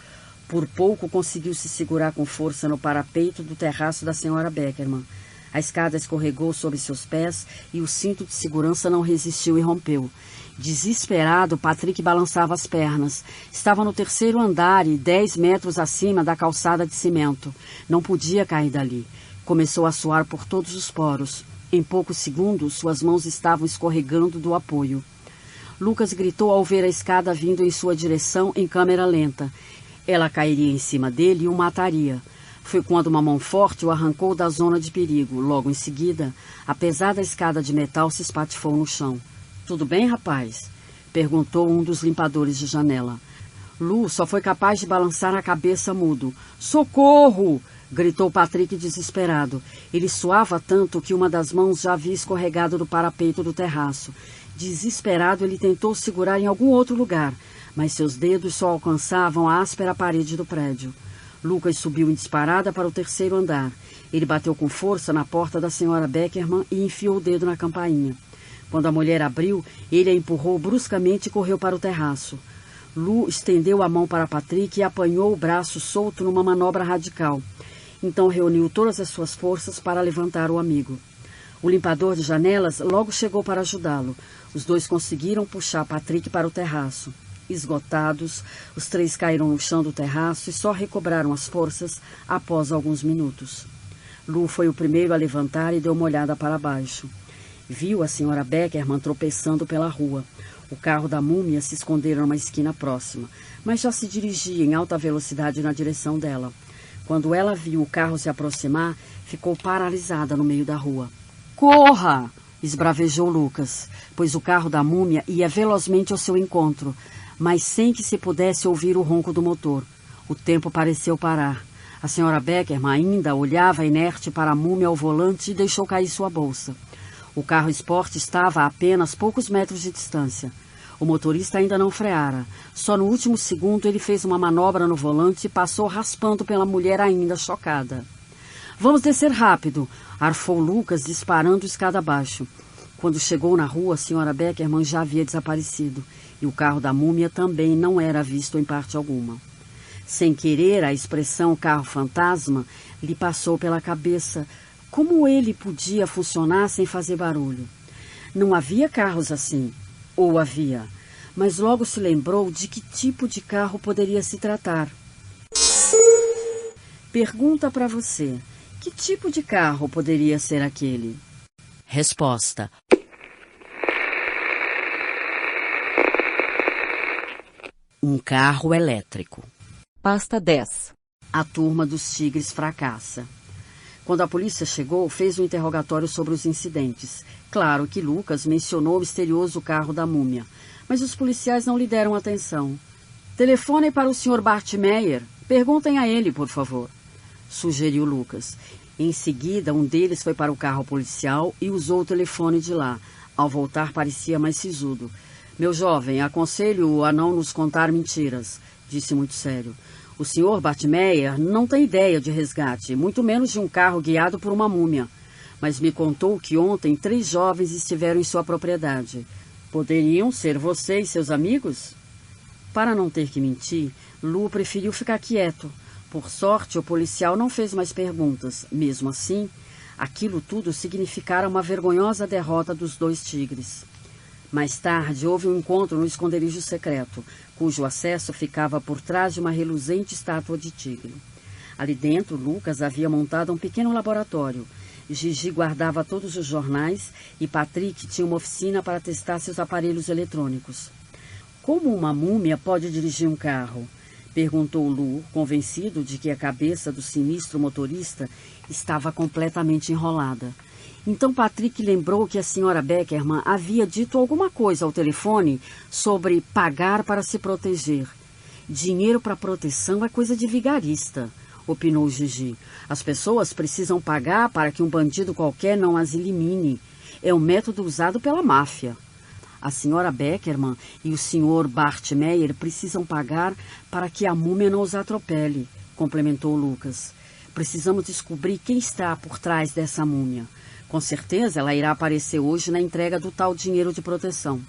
Speaker 1: Por pouco conseguiu se segurar com força no parapeito do terraço da senhora Beckerman. A escada escorregou sob seus pés e o cinto de segurança não resistiu e rompeu. Desesperado, Patrick balançava as pernas. Estava no 3º andar e 10 metros acima da calçada de cimento. Não podia cair dali. Começou a suar por todos os poros. Em poucos segundos, suas mãos estavam escorregando do apoio. Lucas gritou ao ver a escada vindo em sua direção em câmera lenta. Ela cairia em cima dele e o mataria. Foi quando uma mão forte o arrancou da zona de perigo. Logo em seguida, a pesada escada de metal se espatifou no chão. "Tudo bem, rapaz?" perguntou um dos limpadores de janela. Lu só foi capaz de balançar a cabeça mudo. "Socorro!" gritou Patrick desesperado. Ele suava tanto que uma das mãos já havia escorregado do parapeito do terraço. Desesperado, ele tentou segurar em algum outro lugar, mas seus dedos só alcançavam a áspera parede do prédio. Lucas subiu em disparada para o 3º andar. Ele bateu com força na porta da senhora Beckerman e enfiou o dedo na campainha. Quando a mulher abriu, ele a empurrou bruscamente e correu para o terraço. Lu estendeu a mão para Patrick e apanhou o braço solto numa manobra radical. Então reuniu todas as suas forças para levantar o amigo. O limpador de janelas logo chegou para ajudá-lo. Os dois conseguiram puxar Patrick para o terraço. Esgotados, os 3 caíram no chão do terraço e só recobraram as forças após alguns minutos. Lu foi o primeiro a levantar e deu uma olhada para baixo. Viu a senhora Beckerman tropeçando pela rua. O carro da múmia se escondera numa esquina próxima, mas já se dirigia em alta velocidade na direção dela. Quando ela viu o carro se aproximar, ficou paralisada no meio da rua. "Corra!" esbravejou Lucas, pois o carro da múmia ia velozmente ao seu encontro, mas sem que se pudesse ouvir o ronco do motor. O tempo pareceu parar. A senhora Beckerman ainda olhava inerte para a múmia ao volante e deixou cair sua bolsa. O carro esporte estava a apenas poucos metros de distância. O motorista ainda não freara. Só no último segundo ele fez uma manobra no volante e passou raspando pela mulher ainda chocada. "Vamos descer rápido", arfou Lucas, disparando escada abaixo. Quando chegou na rua, a senhora Beckerman já havia desaparecido. E o carro da múmia também não era visto em parte alguma. Sem querer, a expressão carro fantasma lhe passou pela cabeça. Como ele podia funcionar sem fazer barulho? Não havia carros assim. Ou havia. Mas logo se lembrou de que tipo de carro poderia se tratar. Pergunta para você. Que tipo de carro poderia ser aquele?
Speaker 2: Resposta: um carro elétrico.
Speaker 3: Pasta 10.
Speaker 1: A turma dos tigres fracassa. Quando a polícia chegou, fez um interrogatório sobre os incidentes. Claro que Lucas mencionou o misterioso carro da múmia, mas os policiais não lhe deram atenção. "Telefonem para o Sr. Bart Meyer. Perguntem a ele, por favor", sugeriu Lucas. Em seguida, um deles foi para o carro policial e usou o telefone de lá. Ao voltar, parecia mais sisudo. "Meu jovem, aconselho-o a não nos contar mentiras", disse muito sério. "O Sr. Bart Meyer não tem ideia de resgate, muito menos de um carro guiado por uma múmia. Mas me contou que ontem 3 jovens estiveram em sua propriedade. Poderiam ser você e seus amigos?" Para não ter que mentir, Lu preferiu ficar quieto. Por sorte, o policial não fez mais perguntas. Mesmo assim, aquilo tudo significara uma vergonhosa derrota dos 2 tigres. Mais tarde, houve um encontro no esconderijo secreto, cujo acesso ficava por trás de uma reluzente estátua de tigre. Ali dentro, Lucas havia montado um pequeno laboratório. Gigi guardava todos os jornais e Patrick tinha uma oficina para testar seus aparelhos eletrônicos. "Como uma múmia pode dirigir um carro?" perguntou Lu, convencido de que a cabeça do sinistro motorista estava completamente enrolada. Então Patrick lembrou que a senhora Beckerman havia dito alguma coisa ao telefone sobre pagar para se proteger. "Dinheiro para proteção é coisa de vigarista", opinou Gigi. "As pessoas precisam pagar para que um bandido qualquer não as elimine. É um método usado pela máfia. A senhora Beckerman e o senhor Bart Meyer precisam pagar para que a múmia não os atropele", complementou Lucas. "Precisamos descobrir quem está por trás dessa múmia. Com certeza ela irá aparecer hoje na entrega do tal dinheiro de proteção.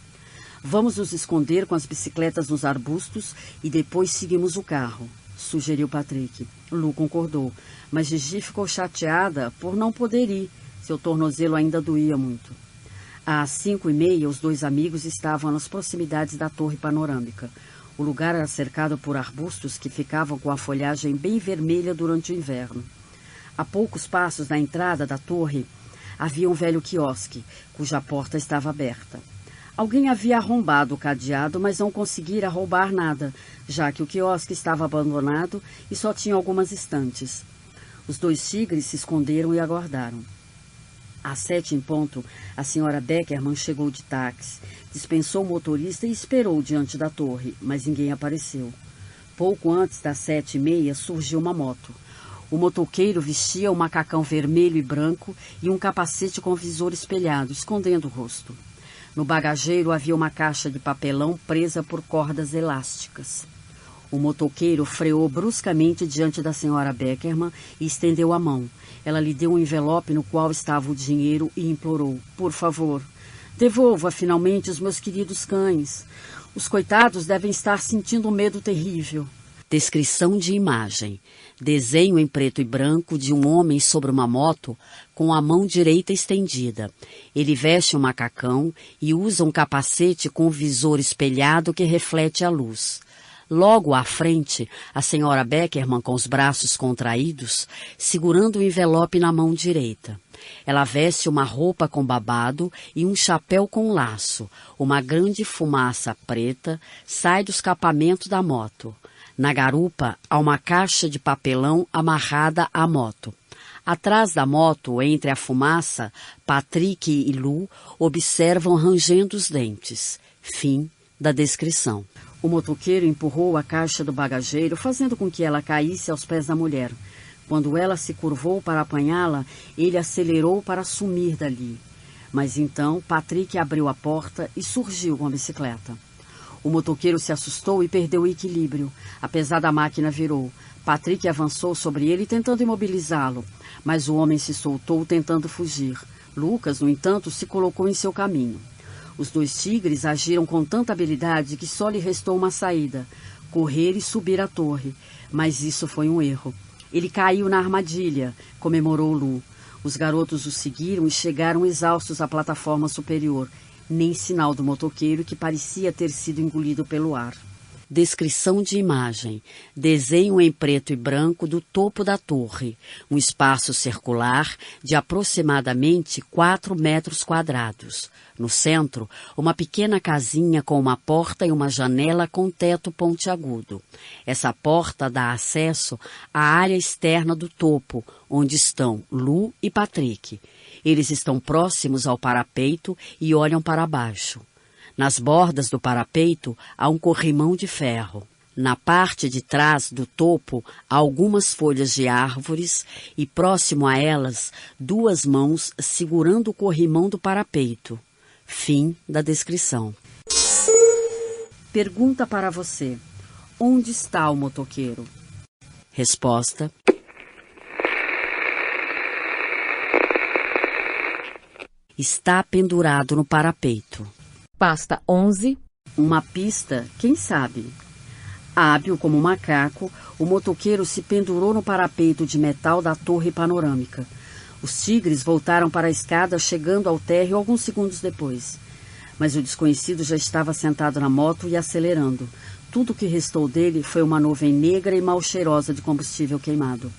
Speaker 1: Vamos nos esconder com as bicicletas nos arbustos e depois seguimos o carro", sugeriu Patrick. Lu concordou, mas Gigi ficou chateada por não poder ir. Seu tornozelo ainda doía muito. Às 5h30, os dois amigos estavam nas proximidades da torre panorâmica. O lugar era cercado por arbustos que ficavam com a folhagem bem vermelha durante o inverno. A poucos passos da entrada da torre, havia um velho quiosque, cuja porta estava aberta. Alguém havia arrombado o cadeado, mas não conseguira roubar nada, já que o quiosque estava abandonado e só tinha algumas estantes. Os dois tigres se esconderam e aguardaram. Às 7 em ponto, a senhora Beckerman chegou de táxi, dispensou o motorista e esperou diante da torre, mas ninguém apareceu. Pouco antes das 7h30, surgiu uma moto. O motoqueiro vestia um macacão vermelho e branco e um capacete com visor espelhado, escondendo o rosto. No bagageiro havia uma caixa de papelão presa por cordas elásticas. O motoqueiro freou bruscamente diante da senhora Beckerman e estendeu a mão. Ela lhe deu um envelope no qual estava o dinheiro e implorou: por favor, devolva finalmente os meus queridos cães. Os coitados devem estar sentindo um medo terrível.
Speaker 2: Descrição de imagem. Desenho em preto e branco de um homem sobre uma moto com a mão direita estendida. Ele veste um macacão e usa um capacete com visor espelhado que reflete a luz. Logo à frente, a senhora Beckerman, com os braços contraídos, segurando o envelope na mão direita. Ela veste uma roupa com babado e um chapéu com laço. Uma grande fumaça preta sai do escapamento da moto. Na garupa, há uma caixa de papelão amarrada à moto. Atrás da moto, entre a fumaça, Patrick e Lou observam rangendo os dentes. Fim da descrição.
Speaker 1: O motoqueiro empurrou a caixa do bagageiro, fazendo com que ela caísse aos pés da mulher. Quando ela se curvou para apanhá-la, ele acelerou para sumir dali. Mas então, Patrick abriu a porta e surgiu com a bicicleta. O motoqueiro se assustou e perdeu o equilíbrio. A pesada máquina virou. Patrick avançou sobre ele, tentando imobilizá-lo, mas o homem se soltou, tentando fugir. Lucas, no entanto, se colocou em seu caminho. Os dois tigres agiram com tanta habilidade que só lhe restou uma saída: correr e subir a torre. Mas isso foi um erro. Ele caiu na armadilha, comemorou Lou. Os garotos o seguiram e chegaram exaustos à plataforma superior. Nem sinal do motoqueiro, que parecia ter sido engolido pelo ar.
Speaker 2: Descrição de imagem. Desenho em preto e branco do topo da torre. Um espaço circular de aproximadamente 4 metros quadrados. No centro, uma pequena casinha com uma porta e uma janela com teto pontiagudo. Essa porta dá acesso à área externa do topo, onde estão Lou e Patrick. Eles estão próximos ao parapeito e olham para baixo. Nas bordas do parapeito há um corrimão de ferro. Na parte de trás do topo há algumas folhas de árvores e próximo a elas 2 mãos segurando o corrimão do parapeito. Fim da descrição.
Speaker 1: Pergunta para você: onde está o motoqueiro?
Speaker 2: Resposta: está pendurado no parapeito.
Speaker 3: Pasta 11.
Speaker 1: Uma pista, quem sabe? Hábil como um macaco, o motoqueiro se pendurou no parapeito de metal da torre panorâmica. Os tigres voltaram para a escada, chegando ao térreo alguns segundos depois. Mas o desconhecido já estava sentado na moto e acelerando. Tudo o que restou dele foi uma nuvem negra e mal cheirosa de combustível queimado.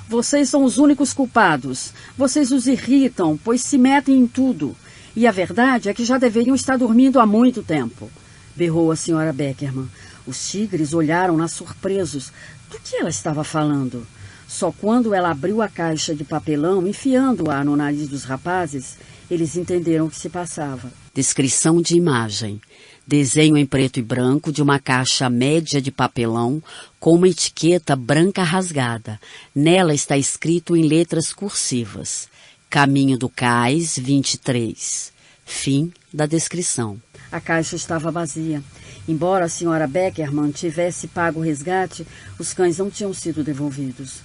Speaker 1: Vocês são os únicos culpados. Vocês os irritam, pois se metem em tudo. E a verdade é que já deveriam estar dormindo há muito tempo, berrou a senhora Beckerman. Os tigres olharam-na surpresos. Do que ela estava falando? Só quando ela abriu a caixa de papelão, enfiando-a no nariz dos rapazes, eles entenderam o que se passava.
Speaker 2: Descrição de imagem. Desenho em preto e branco de uma caixa média de papelão com uma etiqueta branca rasgada. Nela está escrito em letras cursivas: Caminho do Cais, 23. Fim da descrição.
Speaker 1: A caixa estava vazia. Embora a senhora Beckerman tivesse pago o resgate, os cães não tinham sido devolvidos.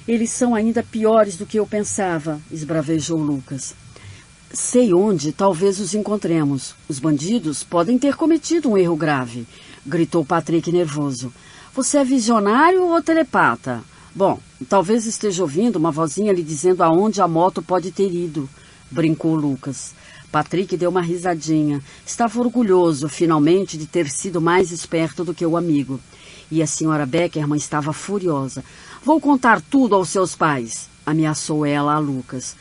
Speaker 1: Eles são ainda piores do que eu pensava, esbravejou Lucas. Sei onde talvez os encontremos. Os bandidos podem ter cometido um erro grave, gritou Patrick nervoso. Você é visionário ou telepata? Bom, talvez esteja ouvindo uma vozinha lhe dizendo aonde a moto pode ter ido, brincou Lucas. Patrick deu uma risadinha. Estava orgulhoso, finalmente, de ter sido mais esperto do que o amigo. E a senhora Beckerman estava furiosa. Vou contar tudo aos seus pais, ameaçou ela a Lucas.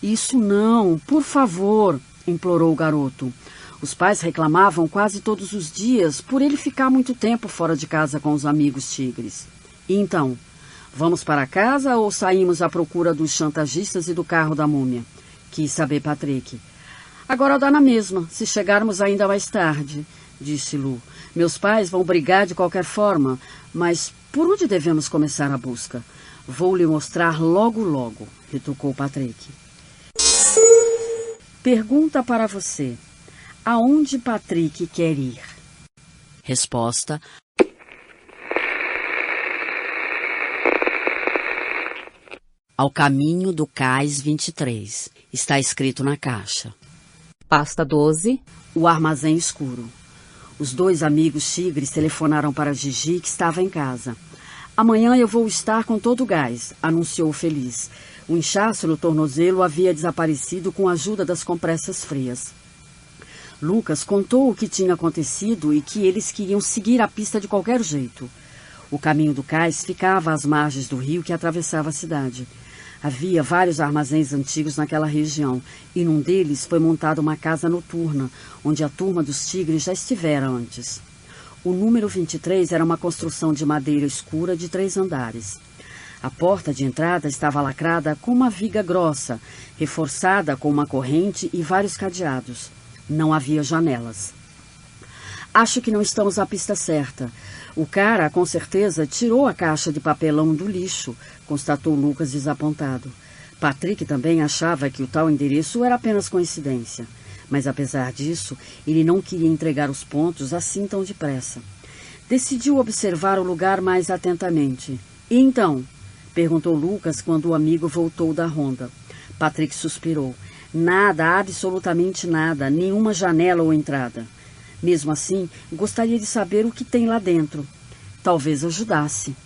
Speaker 1: Isso não, por favor, implorou o garoto. Os pais reclamavam quase todos os dias por ele ficar muito tempo fora de casa com os amigos tigres. E então, vamos para casa ou saímos à procura dos chantagistas e do carro da múmia? Quis saber Patrick. Agora dá na mesma, se chegarmos ainda mais tarde, disse Lu. Meus pais vão brigar de qualquer forma, mas por onde devemos começar a busca? Vou lhe mostrar logo, logo, retrucou Patrick. Pergunta para você. Aonde Patrick quer ir?
Speaker 2: Resposta. Ao caminho do Cais 23. Está escrito na caixa.
Speaker 3: Pasta 12.
Speaker 1: O armazém escuro. Os dois amigos tigres telefonaram para Gigi, que estava em casa. Amanhã eu vou estar com todo o gás, anunciou feliz. O inchaço no tornozelo havia desaparecido com a ajuda das compressas frias. Lucas contou o que tinha acontecido e que eles queriam seguir a pista de qualquer jeito. O caminho do cais ficava às margens do rio que atravessava a cidade. Havia vários armazéns antigos naquela região, e num deles foi montada uma casa noturna, onde a turma dos tigres já estivera antes. O número 23 era uma construção de madeira escura de 3 andares. A porta de entrada estava lacrada com uma viga grossa, reforçada com uma corrente e vários cadeados. Não havia janelas. Acho que não estamos à pista certa. O cara, com certeza, tirou a caixa de papelão do lixo, constatou Lucas desapontado. Patrick também achava que o tal endereço era apenas coincidência. Mas, apesar disso, ele não queria entregar os pontos assim tão depressa. Decidiu observar o lugar mais atentamente. E então? Perguntou Lucas quando o amigo voltou da ronda. Patrick suspirou. Nada, absolutamente nada, nenhuma janela ou entrada. Mesmo assim, gostaria de saber o que tem lá dentro. Talvez ajudasse.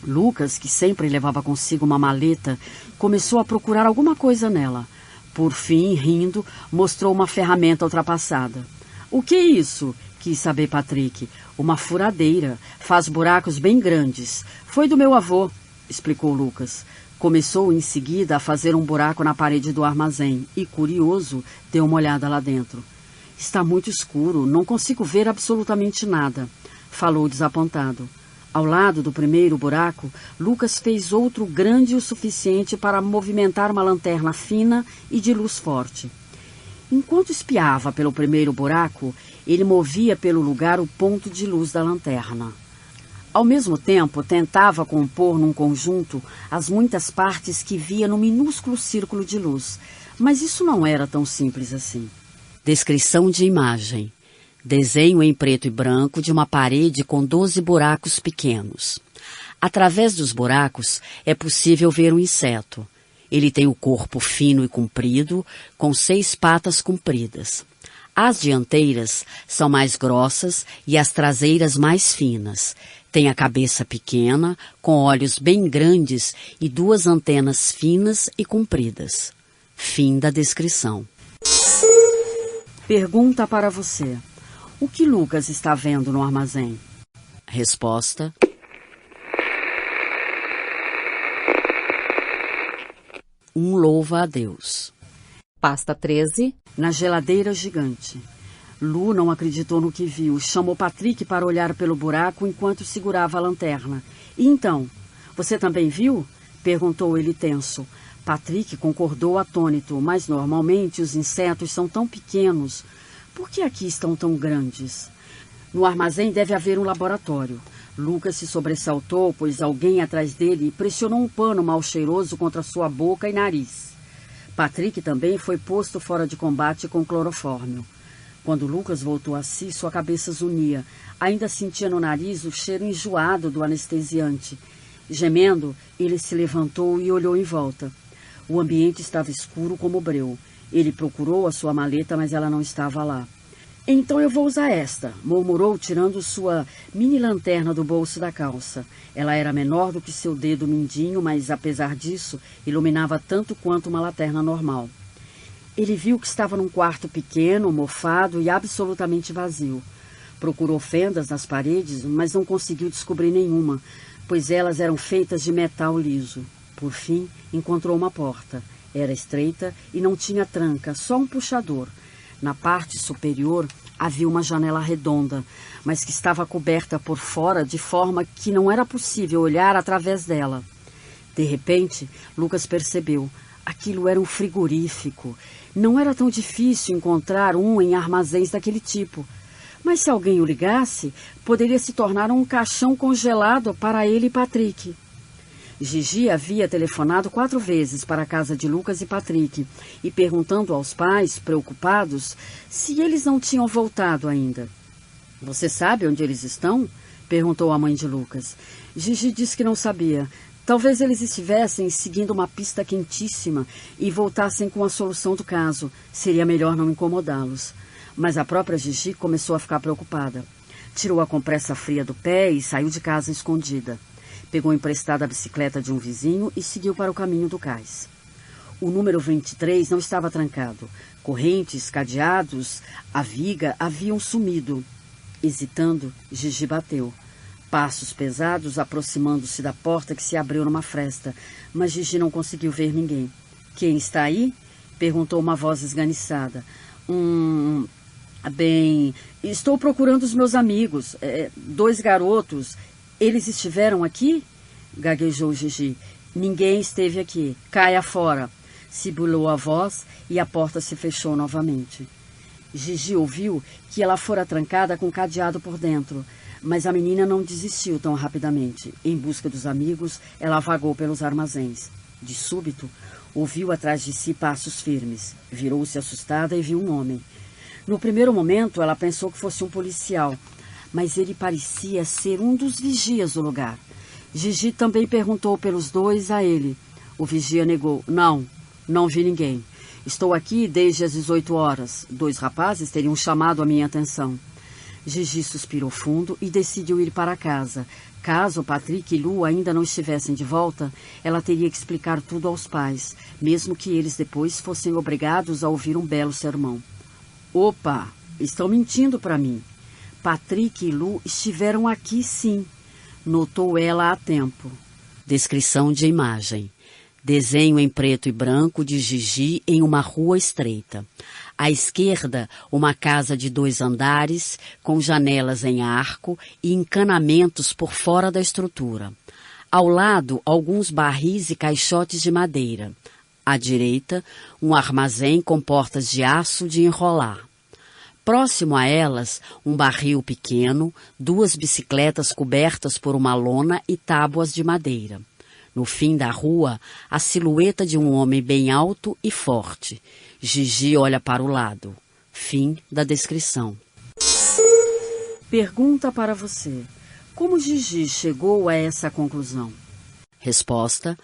Speaker 1: Lucas, que sempre levava consigo uma maleta, começou a procurar alguma coisa nela. Por fim, rindo, mostrou uma ferramenta ultrapassada. O que é isso? Quis saber Patrick. Uma furadeira. Faz buracos bem grandes. Foi do meu avô, explicou Lucas. Começou em seguida a fazer um buraco na parede do armazém e, curioso, deu uma olhada lá dentro. Está muito escuro, não consigo ver absolutamente nada, falou desapontado. Ao lado do primeiro buraco, Lucas fez outro grande o suficiente para movimentar uma lanterna fina e de luz forte. Enquanto espiava pelo primeiro buraco, ele movia pelo lugar o ponto de luz da lanterna. Ao mesmo tempo, tentava compor num conjunto as muitas partes que via no minúsculo círculo de luz, mas isso não era tão simples assim.
Speaker 2: Descrição de imagem. Desenho em preto e branco de uma parede com 12 buracos pequenos. Através dos buracos é possível ver um inseto. Ele tem o corpo fino e comprido, com 6 patas compridas. As dianteiras são mais grossas e as traseiras mais finas. Tem a cabeça pequena, com olhos bem grandes e 2 antenas finas e compridas. Fim da descrição.
Speaker 1: Pergunta para você. O que Lucas está vendo no armazém?
Speaker 2: Resposta. Um louva a Deus.
Speaker 3: Pasta 13.
Speaker 1: Na geladeira gigante. Lu não acreditou no que viu. Chamou Patrick para olhar pelo buraco enquanto segurava a lanterna. E então? Você também viu? Perguntou ele tenso. Patrick concordou atônito, mas normalmente os insetos são tão pequenos. Por que aqui estão tão grandes? No armazém deve haver um laboratório. Lucas se sobressaltou, pois alguém atrás dele pressionou um pano mal cheiroso contra sua boca e nariz. Patrick também foi posto fora de combate com clorofórmio. Quando Lucas voltou a si, sua cabeça zunia. Ainda sentia no nariz o cheiro enjoado do anestesiante. Gemendo, ele se levantou e olhou em volta. O ambiente estava escuro como breu. Ele procurou a sua maleta, mas ela não estava lá. Então eu vou usar esta, murmurou, tirando sua mini-lanterna do bolso da calça. Ela era menor do que seu dedo mindinho, mas, apesar disso, iluminava tanto quanto uma lanterna normal. Ele viu que estava num quarto pequeno, mofado e absolutamente vazio. Procurou fendas nas paredes, mas não conseguiu descobrir nenhuma, pois elas eram feitas de metal liso. Por fim, encontrou uma porta. Era estreita e não tinha tranca, só um puxador. Na parte superior havia uma janela redonda, mas que estava coberta por fora de forma que não era possível olhar através dela. De repente, Lucas percebeu. Aquilo era um frigorífico. Não era tão difícil encontrar um em armazéns daquele tipo. Mas se alguém o ligasse, poderia se tornar um caixão congelado para ele e Patrick. Gigi havia telefonado 4 vezes para a casa de Lucas e Patrick e perguntando aos pais, preocupados, se eles não tinham voltado ainda. — Você sabe onde eles estão? Perguntou a mãe de Lucas. Gigi disse que não sabia. Talvez eles estivessem seguindo uma pista quentíssima e voltassem com a solução do caso. Seria melhor não incomodá-los. Mas a própria Gigi começou a ficar preocupada. Tirou a compressa fria do pé e saiu de casa escondida. Pegou emprestada a bicicleta de um vizinho e seguiu para o caminho do cais. O número 23 não estava trancado. Correntes, cadeados, a viga haviam sumido. Hesitando, Gigi bateu. Passos pesados aproximando-se da porta que se abriu numa fresta, mas Gigi não conseguiu ver ninguém. — Quem está aí? Perguntou uma voz esganiçada. Bem, estou procurando os meus amigos. 2 garotos. Eles estiveram aqui? Gaguejou Gigi. Ninguém esteve aqui. Caia fora. Sibilou a voz e a porta se fechou novamente. Gigi ouviu que ela fora trancada com cadeado por dentro, mas a menina não desistiu tão rapidamente. Em busca dos amigos, ela vagou pelos armazéns. De súbito, ouviu atrás de si passos firmes. Virou-se assustada e viu um homem. No primeiro momento, ela pensou que fosse um policial, mas ele parecia ser um dos vigias do lugar. Gigi também perguntou pelos 2 a ele. O vigia negou. Não vi ninguém. Estou aqui desde as 18 horas. 2 rapazes teriam chamado a minha atenção. Gigi suspirou fundo e decidiu ir para casa. Caso Patrick e Lu ainda não estivessem de volta, ela teria que explicar tudo aos pais, mesmo que eles depois fossem obrigados a ouvir um belo sermão. Opa, estão mentindo para mim. Patrick e Lu estiveram aqui, sim, notou ela a tempo.
Speaker 2: Descrição de imagem. Desenho em preto e branco de Gigi em uma rua estreita. À esquerda, uma casa de 2 andares, com janelas em arco e encanamentos por fora da estrutura. Ao lado, alguns barris e caixotes de madeira. À direita, um armazém com portas de aço de enrolar. Próximo a elas, um barril pequeno, 2 bicicletas cobertas por uma lona e tábuas de madeira. No fim da rua, a silhueta de um homem bem alto e forte. Gigi olha para o lado. Fim da descrição.
Speaker 1: Pergunta para você. Como Gigi chegou a essa conclusão?
Speaker 2: Resposta.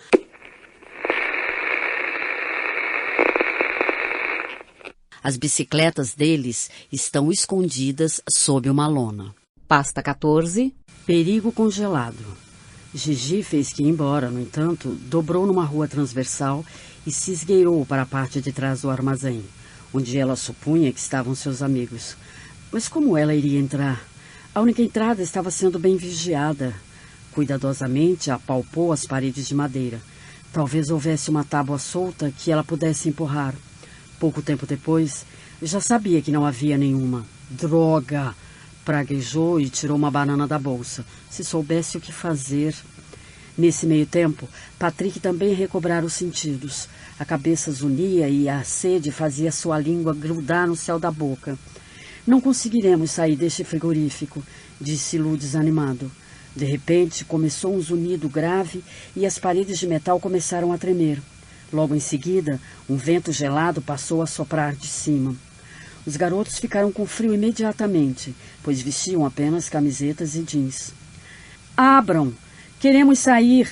Speaker 2: As bicicletas deles estão escondidas sob uma lona.
Speaker 3: Pasta 14.
Speaker 1: Perigo congelado. Gigi fez que ir embora, no entanto, dobrou numa rua transversal e se esgueirou para a parte de trás do armazém, onde ela supunha que estavam seus amigos. Mas como ela iria entrar? A única entrada estava sendo bem vigiada. Cuidadosamente apalpou as paredes de madeira. Talvez houvesse uma tábua solta que ela pudesse empurrar. Pouco tempo depois, já sabia que não havia nenhuma. Droga! Praguejou e tirou uma banana da bolsa. Se soubesse o que fazer. Nesse meio tempo, Patrick também recobrara os sentidos. A cabeça zunia e a sede fazia sua língua grudar no céu da boca. Não conseguiremos sair deste frigorífico, disse Lu desanimado. De repente, começou um zunido grave e as paredes de metal começaram a tremer. Logo em seguida, um vento gelado passou a soprar de cima. Os garotos ficaram com frio imediatamente, pois vestiam apenas camisetas e jeans. — Abram! Queremos sair!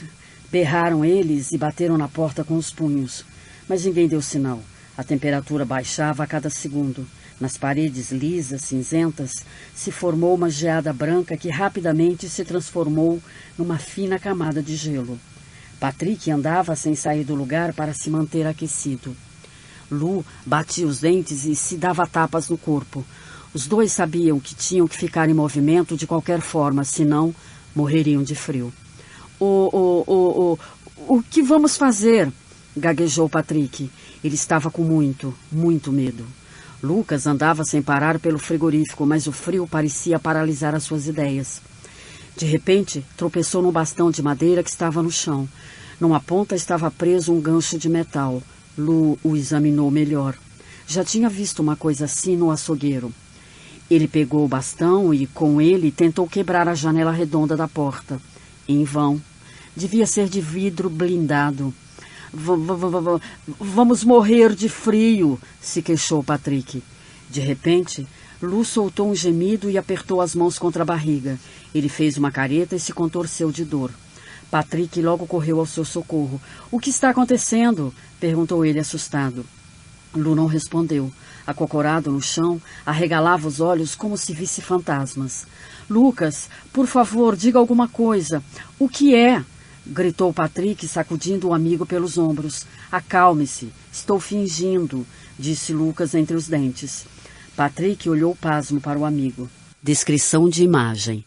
Speaker 1: Berraram eles e bateram na porta com os punhos. Mas ninguém deu sinal. A temperatura baixava a cada segundo. Nas paredes lisas, cinzentas, se formou uma geada branca que rapidamente se transformou numa fina camada de gelo. Patrick andava sem sair do lugar para se manter aquecido. Lu batia os dentes e se dava tapas no corpo. Os dois sabiam que tinham que ficar em movimento de qualquer forma, senão morreriam de frio. O que vamos fazer? Gaguejou Patrick. Ele estava com muito medo. Lucas andava sem parar pelo frigorífico, mas o frio parecia paralisar as suas ideias. De repente, tropeçou num bastão de madeira que estava no chão. Numa ponta estava preso um gancho de metal. Lu o examinou melhor. Já tinha visto uma coisa assim no açougueiro. Ele pegou o bastão e, com ele, tentou quebrar a janela redonda da porta. Em vão. Devia ser de vidro blindado. Vamos morrer de frio, se queixou Patrick. De repente, Lu soltou um gemido e apertou as mãos contra a barriga. Ele fez uma careta e se contorceu de dor. Patrick logo correu ao seu socorro. O que está acontecendo? Perguntou ele, assustado. Lu não respondeu. Acocorado no chão, arregalava os olhos como se visse fantasmas. Lucas, por favor, diga alguma coisa. O que é? Gritou Patrick, sacudindo o amigo pelos ombros. Acalme-se, estou fingindo, disse Lucas entre os dentes. Patrick olhou pasmo para o amigo.
Speaker 2: Descrição de imagem.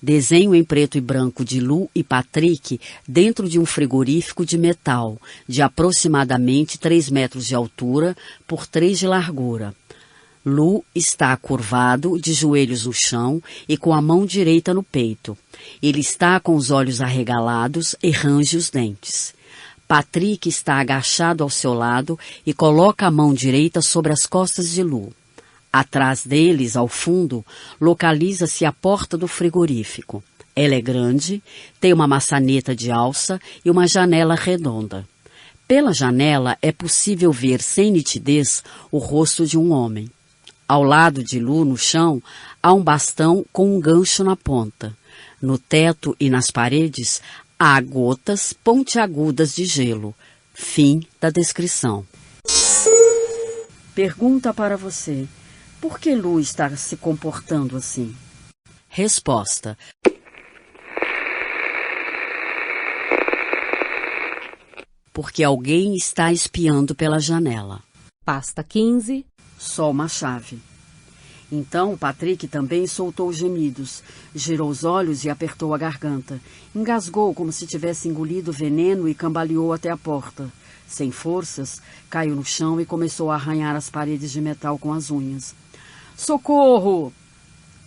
Speaker 2: Desenho em preto e branco de Lu e Patrick dentro de um frigorífico de metal, de aproximadamente 3 metros de altura por 3 de largura. Lu está curvado, de joelhos no chão e com a mão direita no peito. Ele está com os olhos arregalados e range os dentes. Patrick está agachado ao seu lado e coloca a mão direita sobre as costas de Lu. Atrás deles, ao fundo, localiza-se a porta do frigorífico. Ela é grande, tem uma maçaneta de alça e uma janela redonda. Pela janela é possível ver sem nitidez o rosto de um homem. Ao lado de Lu, no chão, há um bastão com um gancho na ponta. No teto e nas paredes, há gotas pontiagudas de gelo. Fim da descrição.
Speaker 1: Pergunta para você. Por que Lu está se comportando assim?
Speaker 2: Resposta. Porque alguém está espiando pela janela.
Speaker 3: Pasta 15.
Speaker 1: Só uma chave. Então Patrick também soltou gemidos, girou os olhos e apertou a garganta. Engasgou como se tivesse engolido veneno e cambaleou até a porta. Sem forças, caiu no chão e começou a arranhar as paredes de metal com as unhas. Socorro!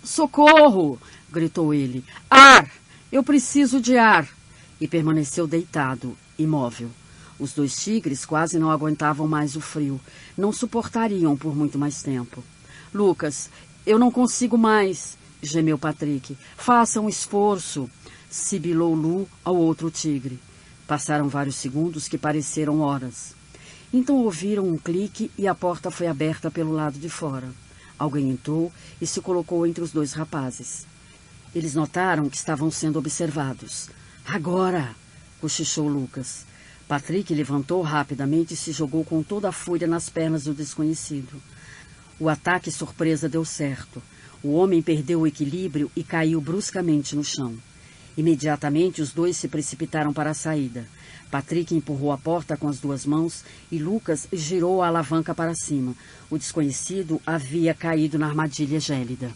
Speaker 1: Socorro! Gritou ele. Ar! Eu preciso de ar! E permaneceu deitado, imóvel. Os 2 tigres quase não aguentavam mais o frio. Não suportariam por muito mais tempo. Lucas, eu não consigo mais, gemeu Patrick. Faça um esforço, sibilou Lu ao outro tigre. Passaram vários segundos que pareceram horas. Então ouviram um clique e a porta foi aberta pelo lado de fora. Alguém entrou e se colocou entre os 2 rapazes. Eles notaram que estavam sendo observados. Agora, cochichou Lucas. Patrick levantou rapidamente e se jogou com toda a fúria nas pernas do desconhecido. O ataque surpresa deu certo. O homem perdeu o equilíbrio e caiu bruscamente no chão. Imediatamente, os 2 se precipitaram para a saída. Patrick empurrou a porta com as 2 mãos e Lucas girou a alavanca para cima. O desconhecido havia caído na armadilha gélida.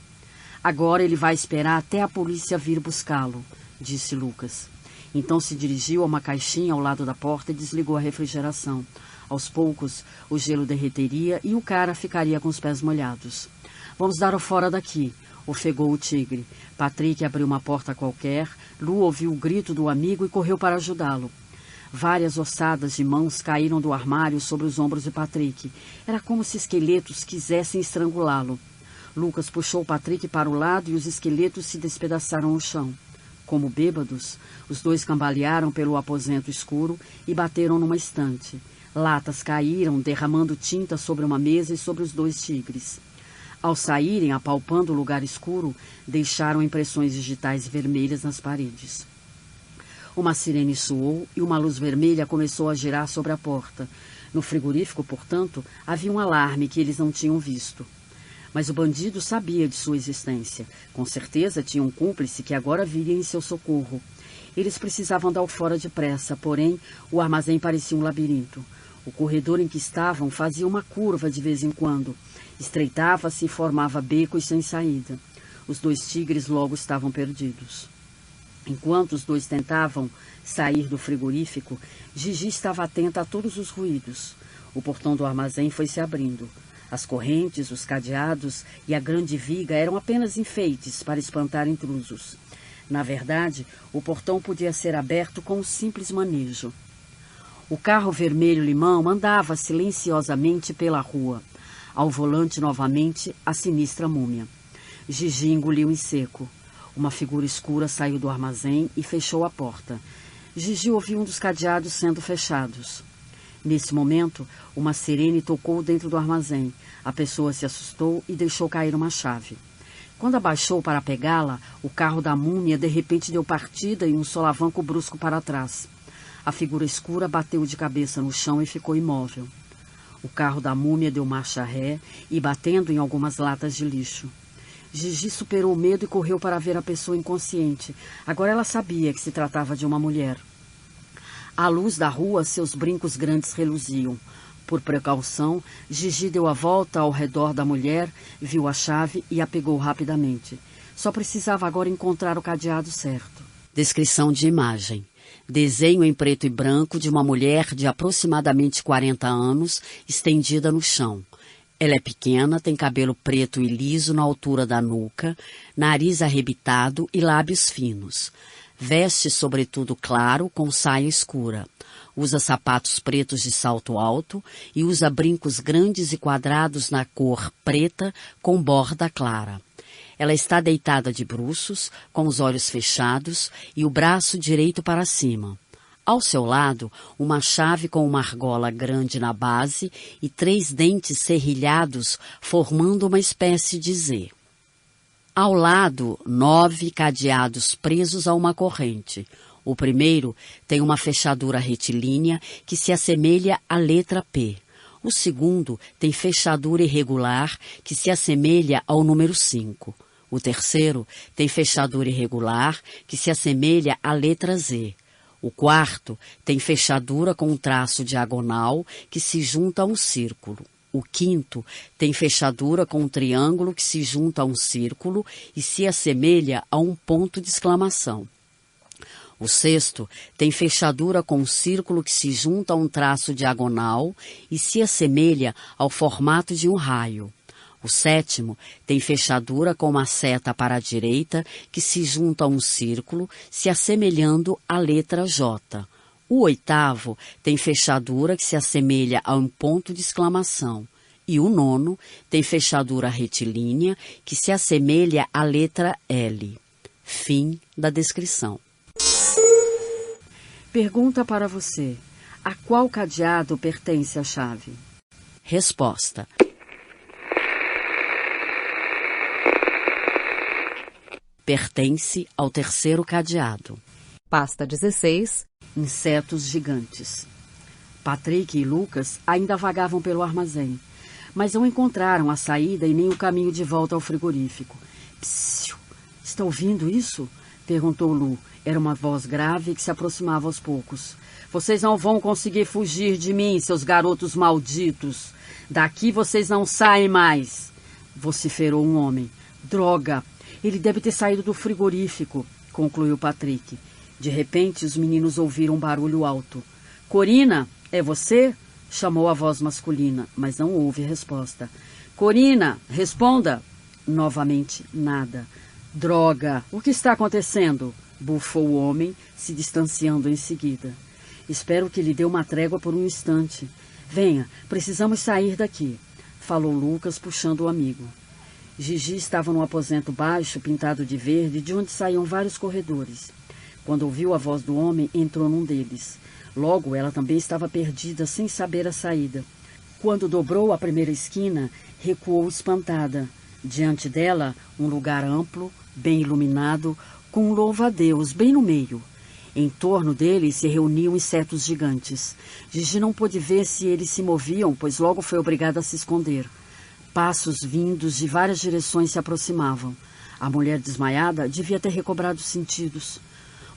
Speaker 1: Agora ele vai esperar até a polícia vir buscá-lo, disse Lucas. Então se dirigiu a uma caixinha ao lado da porta e desligou a refrigeração. Aos poucos, o gelo derreteria e o cara ficaria com os pés molhados. Vamos dar o fora daqui, ofegou o tigre. Patrick abriu uma porta qualquer, Lu ouviu o grito do amigo e correu para ajudá-lo. Várias ossadas de mãos caíram do armário sobre os ombros de Patrick. Era como se esqueletos quisessem estrangulá-lo. Lucas puxou Patrick para o lado e os esqueletos se despedaçaram no chão. Como bêbados, os 2 cambalearam pelo aposento escuro e bateram numa estante. Latas caíram, derramando tinta sobre uma mesa e sobre os 2 tigres. Ao saírem, apalpando o lugar escuro, deixaram impressões digitais vermelhas nas paredes. Uma sirene soou e uma luz vermelha começou a girar sobre a porta. No frigorífico, portanto, havia um alarme que eles não tinham visto. Mas o bandido sabia de sua existência. Com certeza tinha um cúmplice que agora viria em seu socorro. Eles precisavam dar o fora depressa, porém o armazém parecia um labirinto. O corredor em que estavam fazia uma curva de vez em quando. Estreitava-se e formava becos sem saída. Os 2 tigres logo estavam perdidos. Enquanto os 2 tentavam sair do frigorífico, Gigi estava atenta a todos os ruídos. O portão do armazém foi se abrindo. As correntes, os cadeados e a grande viga eram apenas enfeites para espantar intrusos. Na verdade, o portão podia ser aberto com um simples manejo. O carro vermelho-limão andava silenciosamente pela rua. Ao volante, novamente, a sinistra múmia. Gigi engoliu em seco. Uma figura escura saiu do armazém e fechou a porta. Gigi ouviu um dos cadeados sendo fechados. Nesse momento, uma sirene tocou dentro do armazém. A pessoa se assustou e deixou cair uma chave. Quando abaixou para pegá-la, o carro da múmia de repente deu partida e um solavanco brusco para trás. A figura escura bateu de cabeça no chão e ficou imóvel. O carro da múmia deu marcha ré e batendo em algumas latas de lixo. Gigi superou o medo e correu para ver a pessoa inconsciente. Agora ela sabia que se tratava de uma mulher. À luz da rua, seus brincos grandes reluziam. Por precaução, Gigi deu a volta ao redor da mulher, viu a chave e a pegou rapidamente. Só precisava agora encontrar o cadeado certo.
Speaker 2: Descrição de imagem. Desenho em preto e branco de uma mulher de aproximadamente 40 anos, estendida no chão. Ela é pequena, tem cabelo preto e liso na altura da nuca, nariz arrebitado e lábios finos. Veste sobretudo claro com saia escura. Usa sapatos pretos de salto alto e usa brincos grandes e quadrados na cor preta com borda clara. Ela está deitada de bruços, com os olhos fechados e o braço direito para cima. Ao seu lado, uma chave com uma argola grande na base e 3 dentes serrilhados formando uma espécie de Z. Ao lado, 9 cadeados presos a uma corrente. O primeiro tem uma fechadura retilínea que se assemelha à letra P. O segundo tem fechadura irregular que se assemelha ao número 5. O terceiro tem fechadura irregular que se assemelha à letra Z. O quarto tem fechadura com um traço diagonal que se junta a um círculo. O quinto tem fechadura com um triângulo que se junta a um círculo e se assemelha a um ponto de exclamação. O sexto tem fechadura com um círculo que se junta a um traço diagonal e se assemelha ao formato de um raio. O sétimo tem fechadura com uma seta para a direita que se junta a um círculo, se assemelhando à letra J. O oitavo tem fechadura que se assemelha a um ponto de exclamação. E o nono tem fechadura retilínea que se assemelha à letra L. Fim da descrição.
Speaker 1: Pergunta para você. A qual cadeado pertence a chave?
Speaker 2: Resposta. Pertence ao terceiro cadeado.
Speaker 3: Pasta 16.
Speaker 1: Insetos gigantes. Patrick e Lucas ainda vagavam pelo armazém, mas não encontraram a saída e nem o caminho de volta ao frigorífico. Psiu! Está ouvindo isso? Perguntou Lu. Era uma voz grave que se aproximava aos poucos. Vocês não vão conseguir fugir de mim, seus garotos malditos. Daqui vocês não saem mais, vociferou um homem. Droga! Ele deve ter saído do frigorífico, concluiu Patrick. De repente, os meninos ouviram um barulho alto. Corina, é você? Chamou a voz masculina, mas não houve resposta. Corina, responda! Novamente, nada. Droga! O que está acontecendo? Bufou o homem, se distanciando em seguida. Espero que lhe dê uma trégua por um instante. Venha, precisamos sair daqui, falou Lucas, puxando o amigo. Gigi estava num aposento baixo, pintado de verde, de onde saíam vários corredores. Quando ouviu a voz do homem, entrou num deles. Logo, ela também estava perdida, sem saber a saída. Quando dobrou a primeira esquina, recuou espantada. Diante dela, um lugar amplo, bem iluminado, com um louva-a-Deus bem no meio. Em torno dele se reuniam insetos gigantes. Gigi não pôde ver se eles se moviam, pois logo foi obrigada a se esconder. Passos vindos de várias direções se aproximavam. A mulher desmaiada devia ter recobrado os sentidos.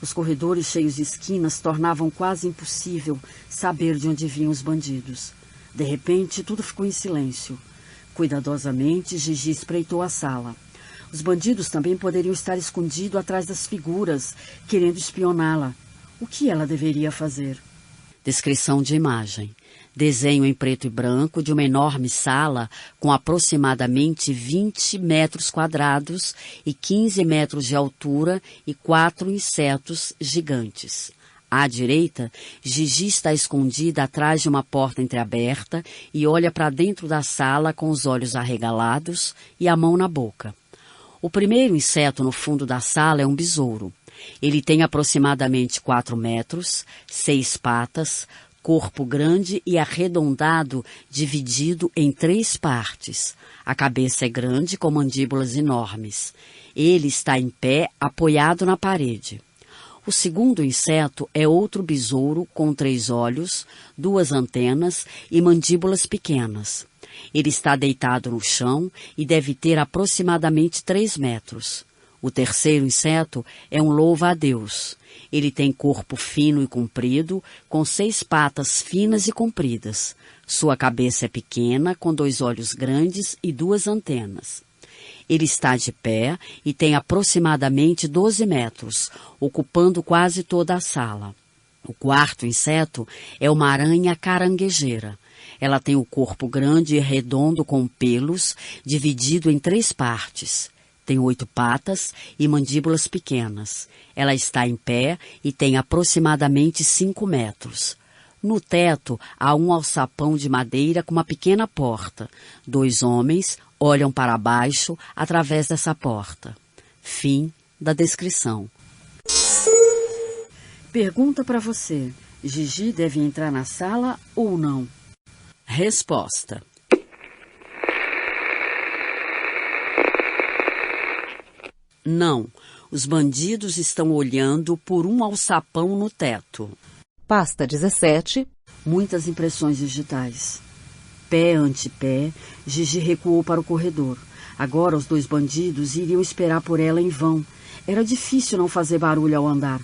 Speaker 1: Os corredores cheios de esquinas tornavam quase impossível saber de onde vinham os bandidos. De repente, tudo ficou em silêncio. Cuidadosamente, Gigi espreitou a sala. Os bandidos também poderiam estar escondidos atrás das figuras, querendo espioná-la. O que ela deveria fazer?
Speaker 2: Descrição de imagem. Desenho em preto e branco de uma enorme sala com aproximadamente 20 metros quadrados e 15 metros de altura e 4 insetos gigantes. À direita, Gigi está escondida atrás de uma porta entreaberta e olha para dentro da sala com os olhos arregalados e a mão na boca. O primeiro inseto no fundo da sala é um besouro. Ele tem aproximadamente 4 metros, 6 patas, corpo grande e arredondado, dividido em 3 partes. A cabeça é grande, com mandíbulas enormes. Ele está em pé, apoiado na parede. O segundo inseto é outro besouro com 3 olhos, 2 antenas e mandíbulas pequenas. Ele está deitado no chão e deve ter aproximadamente 3 metros. O terceiro inseto é um louva-a-Deus. Ele tem corpo fino e comprido, com 6 patas finas e compridas. Sua cabeça é pequena, com 2 olhos grandes e 2 antenas. Ele está de pé e tem aproximadamente 12 metros, ocupando quase toda a sala. O quarto inseto é uma aranha caranguejeira. Ela tem o corpo grande e redondo com pelos, dividido em 3 partes. Tem 8 patas e mandíbulas pequenas. Ela está em pé e tem aproximadamente 5 metros. No teto há um alçapão de madeira com uma pequena porta. 2 homens olham para baixo através dessa porta. Fim da descrição.
Speaker 1: Pergunta para você. Gigi deve entrar na sala ou não?
Speaker 2: Resposta. Não, os bandidos estão olhando por um alçapão no teto.
Speaker 3: Pasta 17.
Speaker 1: Muitas impressões digitais. Pé ante pé, Gigi recuou para o corredor. Agora os 2 bandidos iriam esperar por ela em vão. Era difícil não fazer barulho ao andar.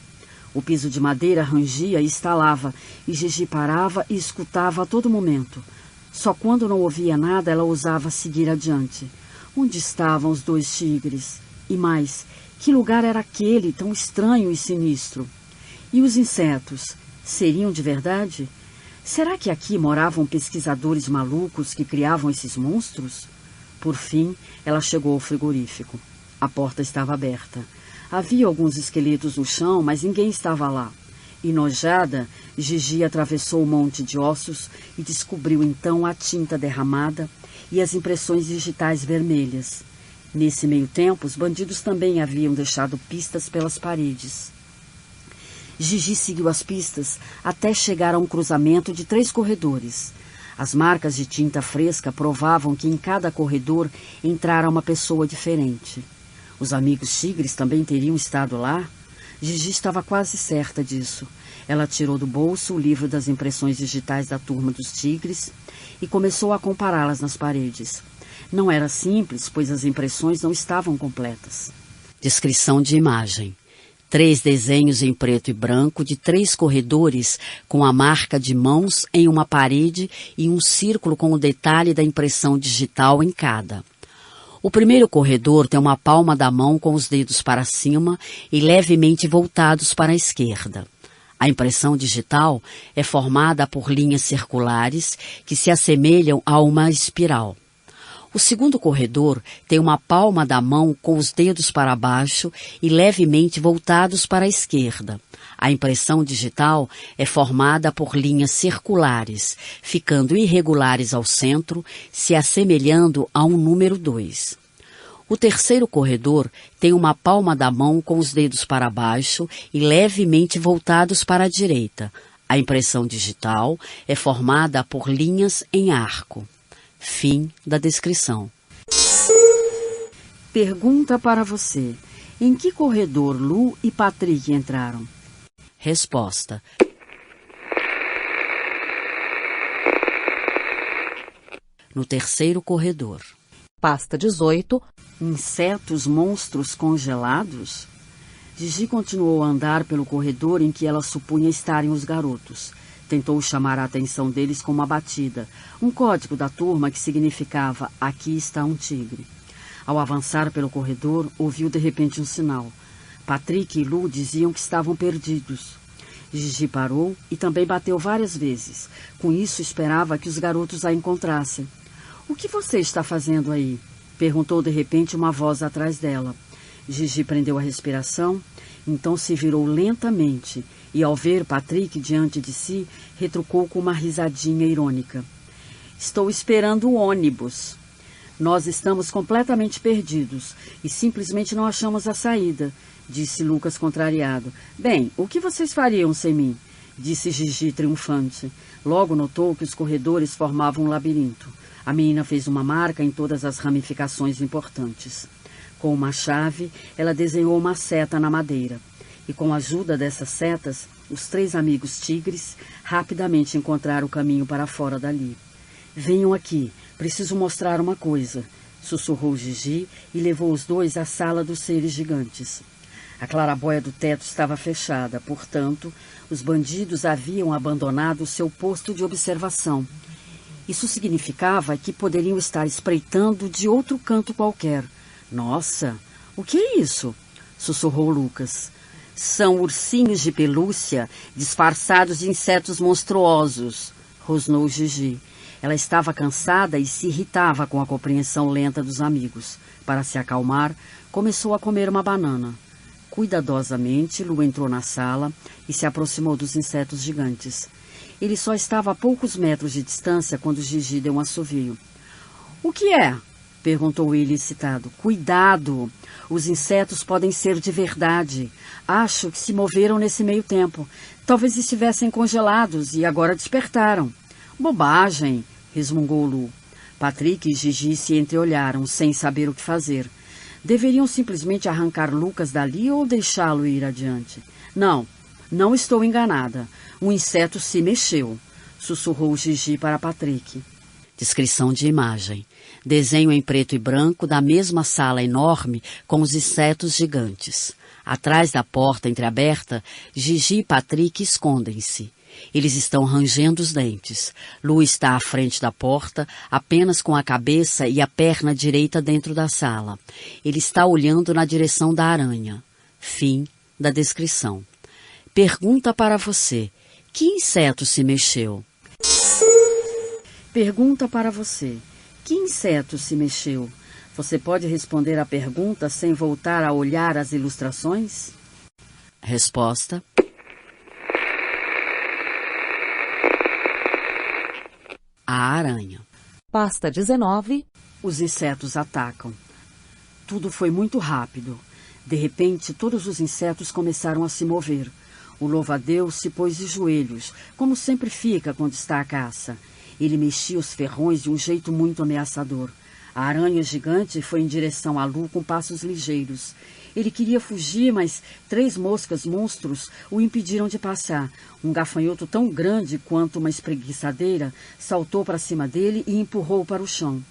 Speaker 1: O piso de madeira rangia e estalava, e Gigi parava e escutava a todo momento. Só quando não ouvia nada, ela ousava seguir adiante. Onde estavam os 2 tigres? E mais, que lugar era aquele tão estranho e sinistro? E os insetos? Seriam de verdade? Será que aqui moravam pesquisadores malucos que criavam esses monstros? Por fim, ela chegou ao frigorífico. A porta estava aberta. Havia alguns esqueletos no chão, mas ninguém estava lá. Enojada, Gigi atravessou o monte de ossos e descobriu então a tinta derramada e as impressões digitais vermelhas. Nesse meio tempo, os bandidos também haviam deixado pistas pelas paredes. Gigi seguiu as pistas até chegar a um cruzamento de 3 corredores. As marcas de tinta fresca provavam que em cada corredor entrara uma pessoa diferente. Os amigos tigres também teriam estado lá? Gigi estava quase certa disso. Ela tirou do bolso o livro das impressões digitais da turma dos tigres e começou a compará-las nas paredes. Não era simples, pois as impressões não estavam completas.
Speaker 2: Descrição de imagem. 3 desenhos em preto e branco de 3 corredores com a marca de mãos em uma parede e um círculo com o detalhe da impressão digital em cada. O primeiro corredor tem uma palma da mão com os dedos para cima e levemente voltados para a esquerda. A impressão digital é formada por linhas circulares que se assemelham a uma espiral. O segundo corredor tem uma palma da mão com os dedos para baixo e levemente voltados para a esquerda. A impressão digital é formada por linhas circulares, ficando irregulares ao centro, se assemelhando a um número 2. O terceiro corredor tem uma palma da mão com os dedos para baixo e levemente voltados para a direita. A impressão digital é formada por linhas em arco. Fim da descrição.
Speaker 1: Pergunta para você. Em que corredor Lu e Patrick entraram?
Speaker 2: Resposta. No terceiro corredor.
Speaker 3: Pasta 18.
Speaker 1: Insetos monstros congelados? Gigi continuou a andar pelo corredor em que ela supunha estarem os garotos. Tentou chamar a atenção deles com uma batida, um código da turma que significava "aqui está um tigre". Ao avançar pelo corredor, ouviu de repente um sinal. Patrick e Lu diziam que estavam perdidos. Gigi parou e também bateu várias vezes. Com isso, esperava que os garotos a encontrassem. "O que você está fazendo aí?" perguntou de repente uma voz atrás dela. Gigi prendeu a respiração, então se virou lentamente e, ao ver Patrick diante de si, retrucou com uma risadinha irônica. "Estou esperando o ônibus. Nós estamos completamente perdidos e simplesmente não achamos a saída", disse Lucas contrariado. "Bem, o que vocês fariam sem mim?" disse Gigi triunfante. Logo notou que os corredores formavam um labirinto. A menina fez uma marca em todas as ramificações importantes. Com uma chave, ela desenhou uma seta na madeira. E com a ajuda dessas setas, os 3 amigos tigres rapidamente encontraram o caminho para fora dali. "Venham aqui, preciso mostrar uma coisa", sussurrou Gigi e levou os 2 à sala dos seres gigantes. A clarabóia do teto estava fechada, portanto, os bandidos haviam abandonado seu posto de observação. Isso significava que poderiam estar espreitando de outro canto qualquer. "Nossa, o que é isso?" sussurrou Lucas. "São ursinhos de pelúcia disfarçados de insetos monstruosos", rosnou Gigi. Ela estava cansada e se irritava com a compreensão lenta dos amigos. Para se acalmar, começou a comer uma banana. Cuidadosamente, Lu entrou na sala e se aproximou dos insetos gigantes. Ele só estava a poucos metros de distância quando Gigi deu um assovio. "O que é?" perguntou ele excitado. "Cuidado! Os insetos podem ser de verdade. Acho que se moveram nesse meio tempo. Talvez estivessem congelados e agora despertaram." "Bobagem!" resmungou Lu. Patrick e Gigi se entreolharam, sem saber o que fazer. Deveriam simplesmente arrancar Lucas dali ou deixá-lo ir adiante? Não estou enganada. Um inseto se mexeu", sussurrou Gigi para Patrick.
Speaker 2: Descrição de imagem. Desenho em preto e branco da mesma sala enorme com os insetos gigantes. Atrás da porta entreaberta, Gigi e Patrick escondem-se. Eles estão rangendo os dentes. Lu está à frente da porta, apenas com a cabeça e a perna direita dentro da sala. Ele está olhando na direção da aranha. Fim da descrição. Pergunta para você. Que inseto se mexeu?
Speaker 1: Pergunta para você. Que inseto se mexeu? Você pode responder a pergunta sem voltar a olhar as ilustrações?
Speaker 2: Resposta. A aranha.
Speaker 3: Pasta 19.
Speaker 1: Os insetos atacam. Tudo foi muito rápido. De repente, todos os insetos começaram a se mover. O louva-a-Deus se pôs de joelhos, como sempre fica quando está à caça. Ele mexia os ferrões de um jeito muito ameaçador. A aranha gigante foi em direção a Lu com passos ligeiros. Ele queria fugir, mas 3 moscas monstros o impediram de passar. Um gafanhoto tão grande quanto uma espreguiçadeira saltou para cima dele e empurrou para o chão.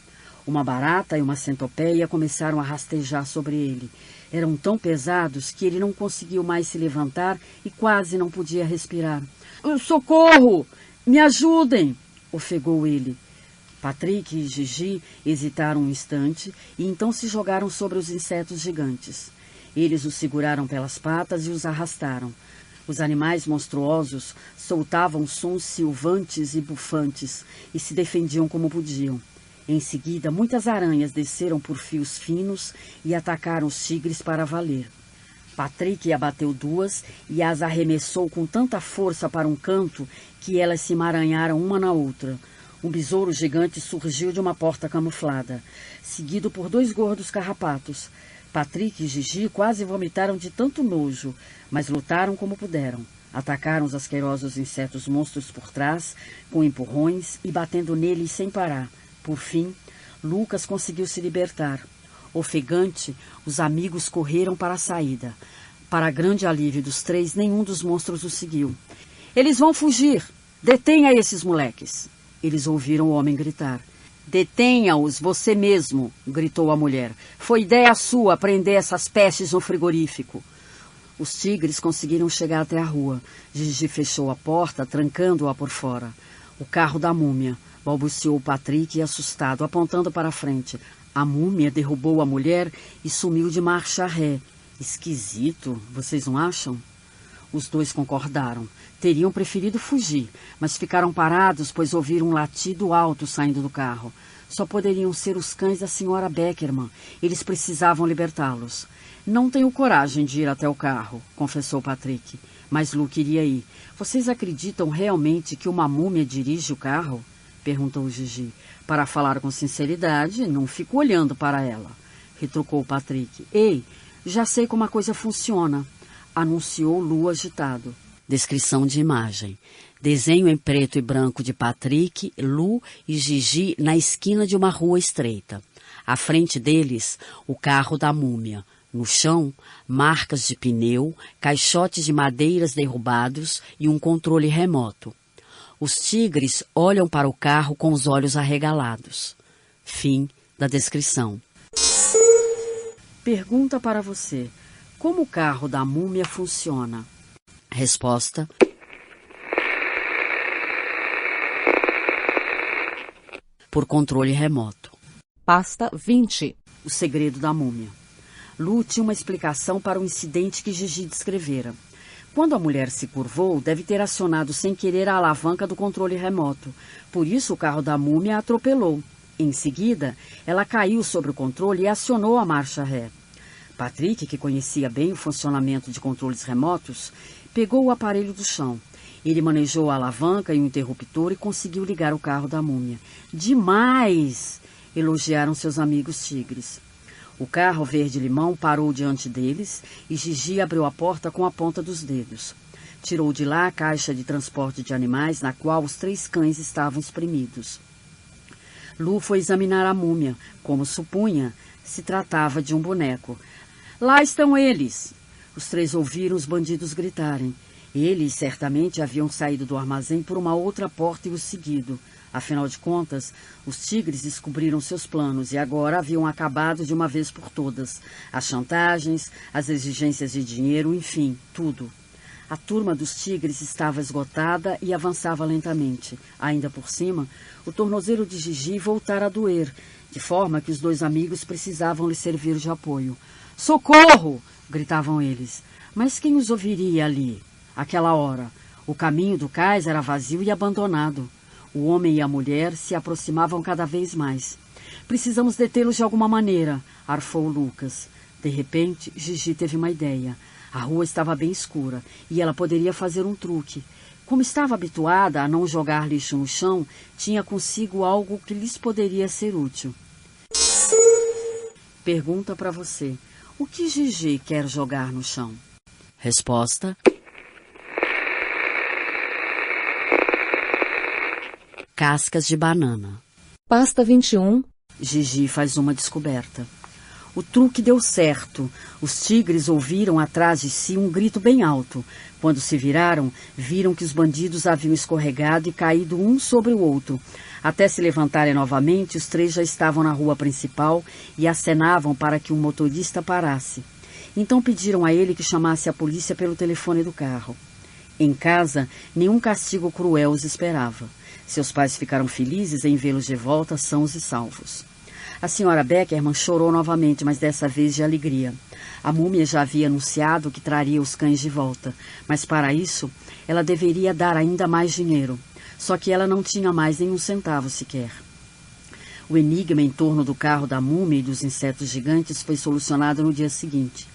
Speaker 1: Uma barata e uma centopeia começaram a rastejar sobre ele. Eram tão pesados que ele não conseguiu mais se levantar e quase não podia respirar. "Socorro! Me ajudem!" ofegou ele. Patrick e Gigi hesitaram um instante e então se jogaram sobre os insetos gigantes. Eles os seguraram pelas patas e os arrastaram. Os animais monstruosos soltavam sons silvantes e bufantes e se defendiam como podiam. Em seguida, muitas aranhas desceram por fios finos e atacaram os tigres para valer. Patrick abateu 2 e as arremessou com tanta força para um canto que elas se emaranharam uma na outra. Um besouro gigante surgiu de uma porta camuflada, seguido por 2 gordos carrapatos. Patrick e Gigi quase vomitaram de tanto nojo, mas lutaram como puderam. Atacaram os asquerosos insetos monstros por trás, com empurrões e batendo neles sem parar. Por fim, Lucas conseguiu se libertar. Ofegante, os amigos correram para a saída. Para grande alívio dos 3, nenhum dos monstros os seguiu. "Eles vão fugir! Detenha esses moleques!" Eles ouviram o homem gritar. "Detenha-os você mesmo!" gritou a mulher. "Foi ideia sua prender essas pestes no frigorífico." Os tigres conseguiram chegar até a rua. Gigi fechou a porta, trancando-a por fora. O carro da múmia, balbuciou Patrick, assustado, apontando para a frente. A múmia derrubou a mulher e sumiu de marcha ré. Esquisito, vocês não acham? Os dois concordaram. Teriam preferido fugir, mas ficaram parados, pois ouviram um latido alto saindo do carro. Só poderiam ser os cães da senhora Beckerman. Eles precisavam libertá-los. Não tenho coragem de ir até o carro, confessou Patrick. Mas Lu queria ir. Vocês acreditam realmente que uma múmia dirige o carro? Perguntou Gigi. Para falar com sinceridade, não fico olhando para ela, retrucou Patrick. Ei, já sei como a coisa funciona, anunciou Lu agitado.
Speaker 2: Descrição de imagem. Desenho em preto e branco de Patrick, Lu e Gigi na esquina de uma rua estreita. À frente deles, o carro da múmia. No chão, marcas de pneu, caixotes de madeiras derrubados e um controle remoto. Os tigres olham para o carro com os olhos arregalados. Fim da descrição.
Speaker 1: Pergunta para você. Como o carro da múmia funciona?
Speaker 2: Resposta. Por controle remoto.
Speaker 3: Pasta 20.
Speaker 1: O segredo da múmia. Lu tinha uma explicação para o incidente que Gigi descrevera. Quando a mulher se curvou, deve ter acionado sem querer a alavanca do controle remoto. Por isso o carro da múmia a atropelou. Em seguida, ela caiu sobre o controle e acionou a marcha ré. Patrick, que conhecia bem o funcionamento de controles remotos, pegou o aparelho do chão. Ele manejou a alavanca e o interruptor e conseguiu ligar o carro da múmia. Demais! Elogiaram seus amigos tigres. O carro verde-limão parou diante deles e Gigi abriu a porta com a ponta dos dedos. Tirou de lá a caixa de transporte de animais na qual os 3 cães estavam espremidos. Lu foi examinar a múmia. Como supunha, se tratava de um boneco. Lá estão eles! Os 3 ouviram os bandidos gritarem. Eles certamente haviam saído do armazém por uma outra porta e os seguido. Afinal de contas, os tigres descobriram seus planos e agora haviam acabado de uma vez por todas. As chantagens, as exigências de dinheiro, enfim, tudo. A turma dos tigres estava esgotada e avançava lentamente. Ainda por cima, o tornozelo de Gigi voltara a doer, de forma que os 2 amigos precisavam lhe servir de apoio. Socorro! Gritavam eles. Mas quem os ouviria ali? Àquela hora, o caminho do cais era vazio e abandonado. O homem e a mulher se aproximavam cada vez mais. Precisamos detê-los de alguma maneira, arfou Lucas. De repente, Gigi teve uma ideia. A rua estava bem escura e ela poderia fazer um truque. Como estava habituada a não jogar lixo no chão, tinha consigo algo que lhes poderia ser útil. Pergunta para você. O que Gigi quer jogar no chão?
Speaker 2: Resposta. Cascas de banana.
Speaker 3: Pasta 21.
Speaker 1: Gigi faz uma descoberta. O truque deu certo. Os tigres ouviram atrás de si um grito bem alto. Quando se viraram, viram que os bandidos haviam escorregado e caído um sobre o outro. Até se levantarem novamente, os 3 já estavam na rua principal e acenavam para que um motorista parasse. Então pediram a ele que chamasse a polícia pelo telefone do carro. Em casa, nenhum castigo cruel os esperava. Seus pais ficaram felizes em vê-los de volta sãos e salvos. A senhora Beckerman chorou novamente, mas dessa vez de alegria. A múmia já havia anunciado que traria os cães de volta, mas para isso ela deveria dar ainda mais dinheiro. Só que ela não tinha mais nenhum centavo sequer. O enigma em torno do carro da múmia e dos insetos gigantes foi solucionado no dia seguinte.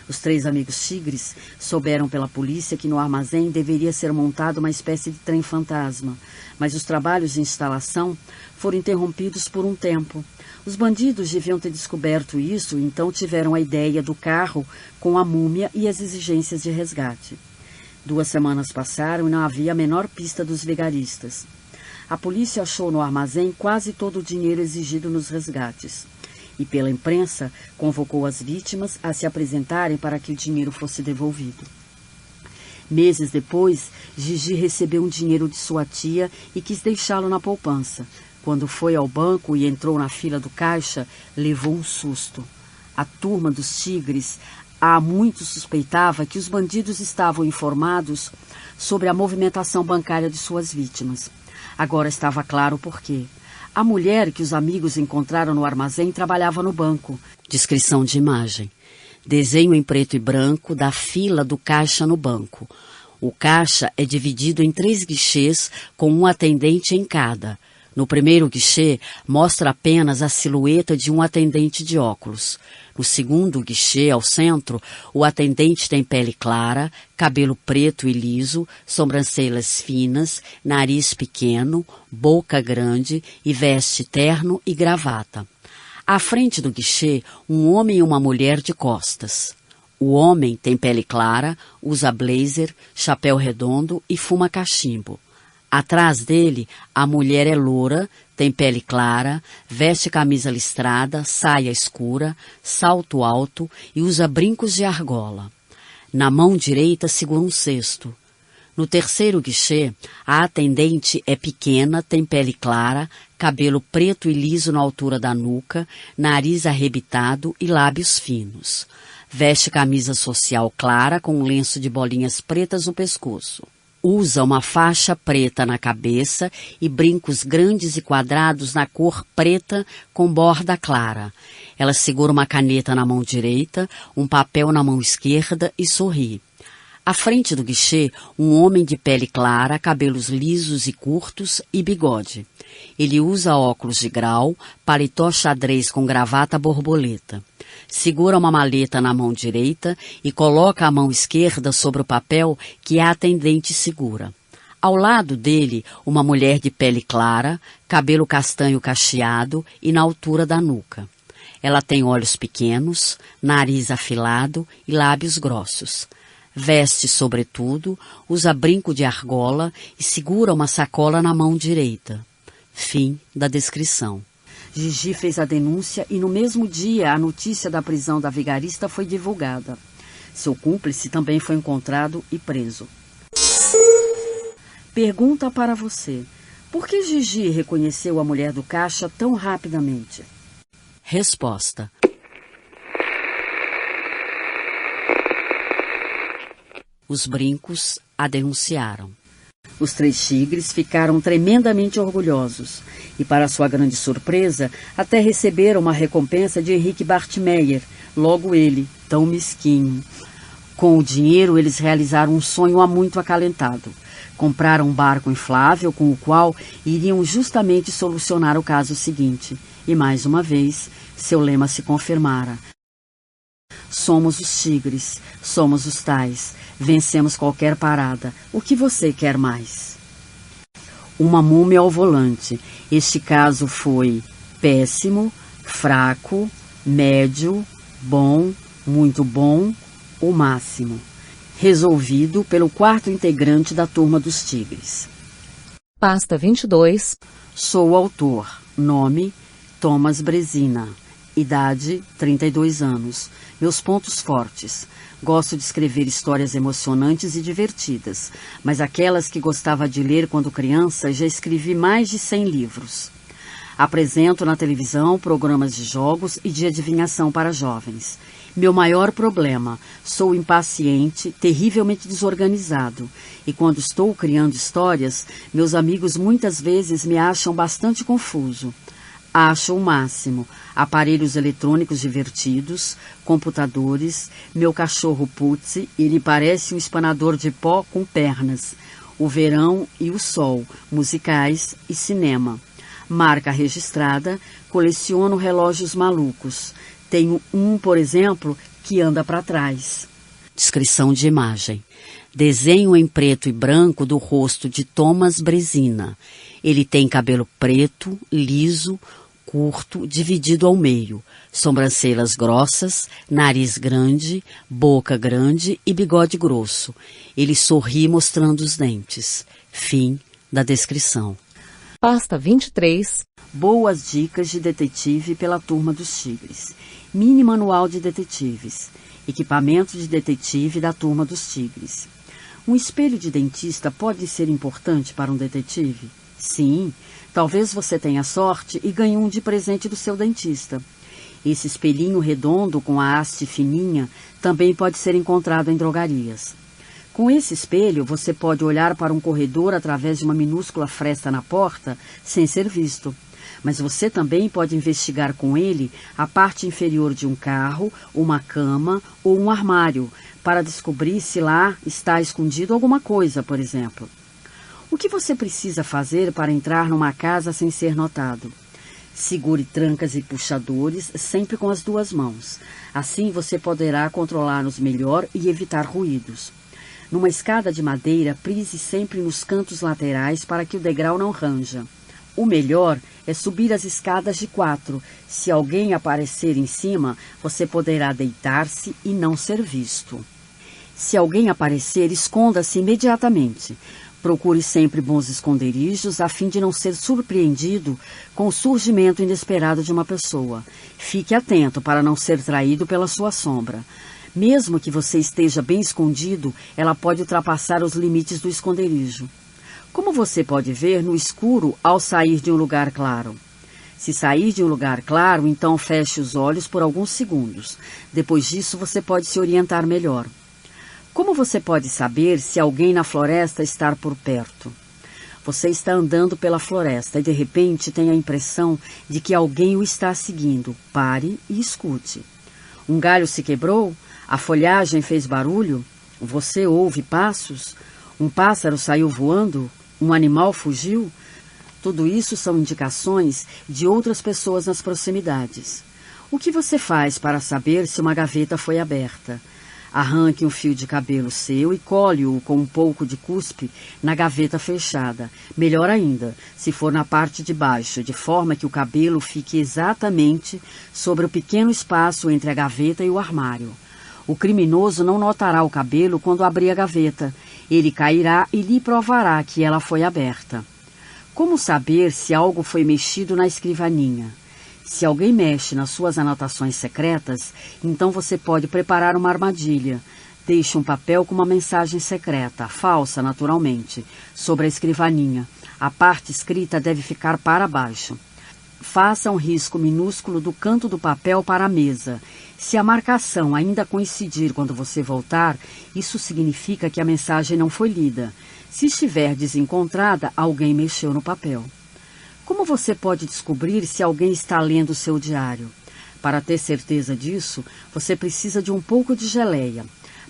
Speaker 1: Os 3 amigos tigres souberam pela polícia que no armazém deveria ser montado uma espécie de trem fantasma, mas os trabalhos de instalação foram interrompidos por um tempo. Os bandidos deviam ter descoberto isso, então tiveram a ideia do carro com a múmia e as exigências de resgate. 2 semanas passaram e não havia a menor pista dos vigaristas. A polícia achou no armazém quase todo o dinheiro exigido nos resgates. E pela imprensa convocou as vítimas a se apresentarem para que o dinheiro fosse devolvido. Meses depois, Gigi recebeu um dinheiro de sua tia e quis deixá-lo na poupança. Quando foi ao banco e entrou na fila do caixa, levou um susto. A turma dos tigres Há muito suspeitava que os bandidos estavam informados sobre a movimentação bancária de suas vítimas. Agora estava claro por quê. A mulher que os amigos encontraram no armazém trabalhava no banco.
Speaker 2: Descrição de imagem. Desenho em preto e branco da fila do caixa no banco. O caixa é dividido em 3 guichês com um atendente em cada. No primeiro guichê, mostra apenas a silhueta de um atendente de óculos. No segundo guichê, ao centro, o atendente tem pele clara, cabelo preto e liso, sobrancelhas finas, nariz pequeno, boca grande e veste terno e gravata. À frente do guichê, um homem e uma mulher de costas. O homem tem pele clara, usa blazer, chapéu redondo e fuma cachimbo. Atrás dele, a mulher é loura, tem pele clara, veste camisa listrada, saia escura, salto alto e usa brincos de argola. Na mão direita segura um cesto. No terceiro guichê, a atendente é pequena, tem pele clara, cabelo preto e liso na altura da nuca, nariz arrebitado e lábios finos. Veste camisa social clara com um lenço de bolinhas pretas no pescoço. Usa uma faixa preta na cabeça e brincos grandes e quadrados na cor preta com borda clara. Ela segura uma caneta na mão direita, um papel na mão esquerda e sorri. À frente do guichê, um homem de pele clara, cabelos lisos e curtos e bigode. Ele usa óculos de grau, paletó xadrez com gravata borboleta. Segura uma maleta na mão direita e coloca a mão esquerda sobre o papel que a atendente segura. Ao lado dele, uma mulher de pele clara, cabelo castanho cacheado e na altura da nuca. Ela tem olhos pequenos, nariz afilado e lábios grossos. Veste sobretudo, usa brinco de argola e segura uma sacola na mão direita. Fim da descrição.
Speaker 1: Gigi fez a denúncia e no mesmo dia a notícia da prisão da vigarista foi divulgada. Seu cúmplice também foi encontrado e preso. Pergunta para você: por que Gigi reconheceu a mulher do caixa tão rapidamente?
Speaker 2: Resposta: os brincos a denunciaram.
Speaker 1: Os 3 tigres ficaram tremendamente orgulhosos e, para sua grande surpresa, até receberam uma recompensa de Henrique Bartmeyer, logo ele, tão mesquinho. Com o dinheiro, eles realizaram um sonho há muito acalentado. Compraram um barco inflável com o qual iriam justamente solucionar o caso seguinte. E, mais uma vez, seu lema se confirmara. Somos os tigres, somos os tais, vencemos qualquer parada. O que você quer mais? Uma múmia ao volante. Este caso foi péssimo, fraco, médio, bom, muito bom, o máximo. Resolvido pelo 4º integrante da turma dos tigres.
Speaker 3: Pasta 22.
Speaker 1: Sou o autor. Nome: Thomas Brezina. Idade: 32 anos. Meus pontos fortes: gosto de escrever histórias emocionantes e divertidas, mas aquelas que gostava de ler quando criança já escrevi mais de 100 livros. Apresento na televisão programas de jogos e de adivinhação para jovens. Meu maior problema: sou impaciente, terrivelmente desorganizado, e quando estou criando histórias, meus amigos muitas vezes me acham bastante confuso. Acho o máximo aparelhos eletrônicos divertidos, computadores, meu cachorro Putzi, ele parece um espanador de pó com pernas, o verão e o sol, musicais e cinema. Marca registrada, coleciono relógios malucos. Tenho um, por exemplo, que anda para trás.
Speaker 2: Descrição de imagem. Desenho em preto e branco do rosto de Thomas Brezina. Ele tem cabelo preto, liso, curto, dividido ao meio, sobrancelhas grossas, nariz grande, boca grande e bigode grosso. Ele sorri mostrando os dentes. Fim da descrição.
Speaker 3: Pasta 23.
Speaker 1: Boas dicas de detetive pela turma dos tigres. Mini manual de detetives. Equipamento de detetive da turma dos tigres. Um espelho de dentista pode ser importante para um detetive? Sim. Talvez você tenha sorte e ganhe um de presente do seu dentista. Esse espelhinho redondo com a haste fininha também pode ser encontrado em drogarias. Com esse espelho, você pode olhar para um corredor através de uma minúscula fresta na porta sem ser visto. Mas você também pode investigar com ele a parte inferior de um carro, uma cama ou um armário, para descobrir se lá está escondido alguma coisa, por exemplo. O que você precisa fazer para entrar numa casa sem ser notado? Segure trancas e puxadores sempre com as duas mãos. Assim você poderá controlá-los melhor e evitar ruídos. Numa escada de madeira, prise sempre nos cantos laterais para que o degrau não ranja. O melhor é subir as escadas de 4. Se alguém aparecer em cima, você poderá deitar-se e não ser visto. Se alguém aparecer, esconda-se imediatamente. Procure sempre bons esconderijos a fim de não ser surpreendido com o surgimento inesperado de uma pessoa. Fique atento para não ser traído pela sua sombra. Mesmo que você esteja bem escondido, ela pode ultrapassar os limites do esconderijo. Como você pode ver no escuro ao sair de um lugar claro? Se sair de um lugar claro, então feche os olhos por alguns segundos. Depois disso, você pode se orientar melhor. Como você pode saber se alguém na floresta está por perto? Você está andando pela floresta e de repente tem a impressão de que alguém o está seguindo. Pare e escute. Um galho se quebrou? A folhagem fez barulho? Você ouve passos? Um pássaro saiu voando? Um animal fugiu? Tudo isso são indicações de outras pessoas nas proximidades. O que você faz para saber se uma gaveta foi aberta? Arranque um fio de cabelo seu e colhe-o com um pouco de cuspe na gaveta fechada. Melhor ainda, se for na parte de baixo, de forma que o cabelo fique exatamente sobre o pequeno espaço entre a gaveta e o armário. O criminoso não notará o cabelo quando abrir a gaveta. Ele cairá e lhe provará que ela foi aberta. Como saber se algo foi mexido na escrivaninha? Se alguém mexe nas suas anotações secretas, então você pode preparar uma armadilha. Deixe um papel com uma mensagem secreta, falsa naturalmente, sobre a escrivaninha. A parte escrita deve ficar para baixo. Faça um risco minúsculo do canto do papel para a mesa. Se a marcação ainda coincidir quando você voltar, isso significa que a mensagem não foi lida. Se estiver desencontrada, alguém mexeu no papel. Como você pode descobrir se alguém está lendo o seu diário? Para ter certeza disso, você precisa de um pouco de geleia.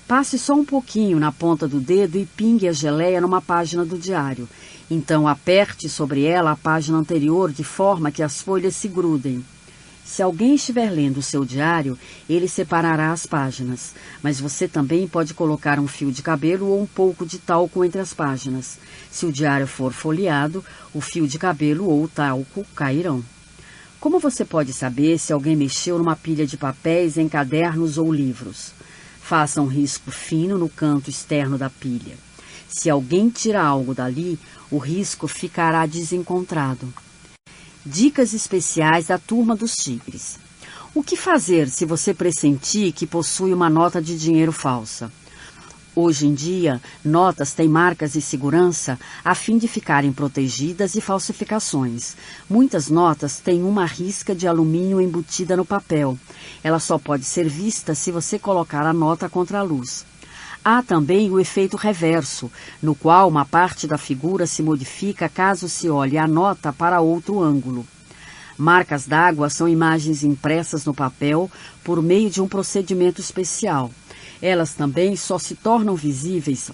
Speaker 1: Passe só um pouquinho na ponta do dedo e pingue a geleia numa página do diário. Então aperte sobre ela a página anterior de forma que as folhas se grudem. Se alguém estiver lendo o seu diário, ele separará as páginas, mas você também pode colocar um fio de cabelo ou um pouco de talco entre as páginas. Se o diário for folheado, o fio de cabelo ou o talco cairão. Como você pode saber se alguém mexeu numa pilha de papéis em cadernos ou livros? Faça um risco fino no canto externo da pilha. Se alguém tira algo dali, o risco ficará desencontrado. Dicas especiais da Turma dos Tigres. O que fazer se você pressentir que possui uma nota de dinheiro falsa? Hoje em dia, notas têm marcas de segurança a fim de ficarem protegidas de falsificações. Muitas notas têm uma risca de alumínio embutida no papel. Ela só pode ser vista se você colocar a nota contra a luz. Há também o efeito reverso, no qual uma parte da figura se modifica caso se olhe a nota para outro ângulo. Marcas d'água são imagens impressas no papel por meio de um procedimento especial. Elas também só se tornam visíveis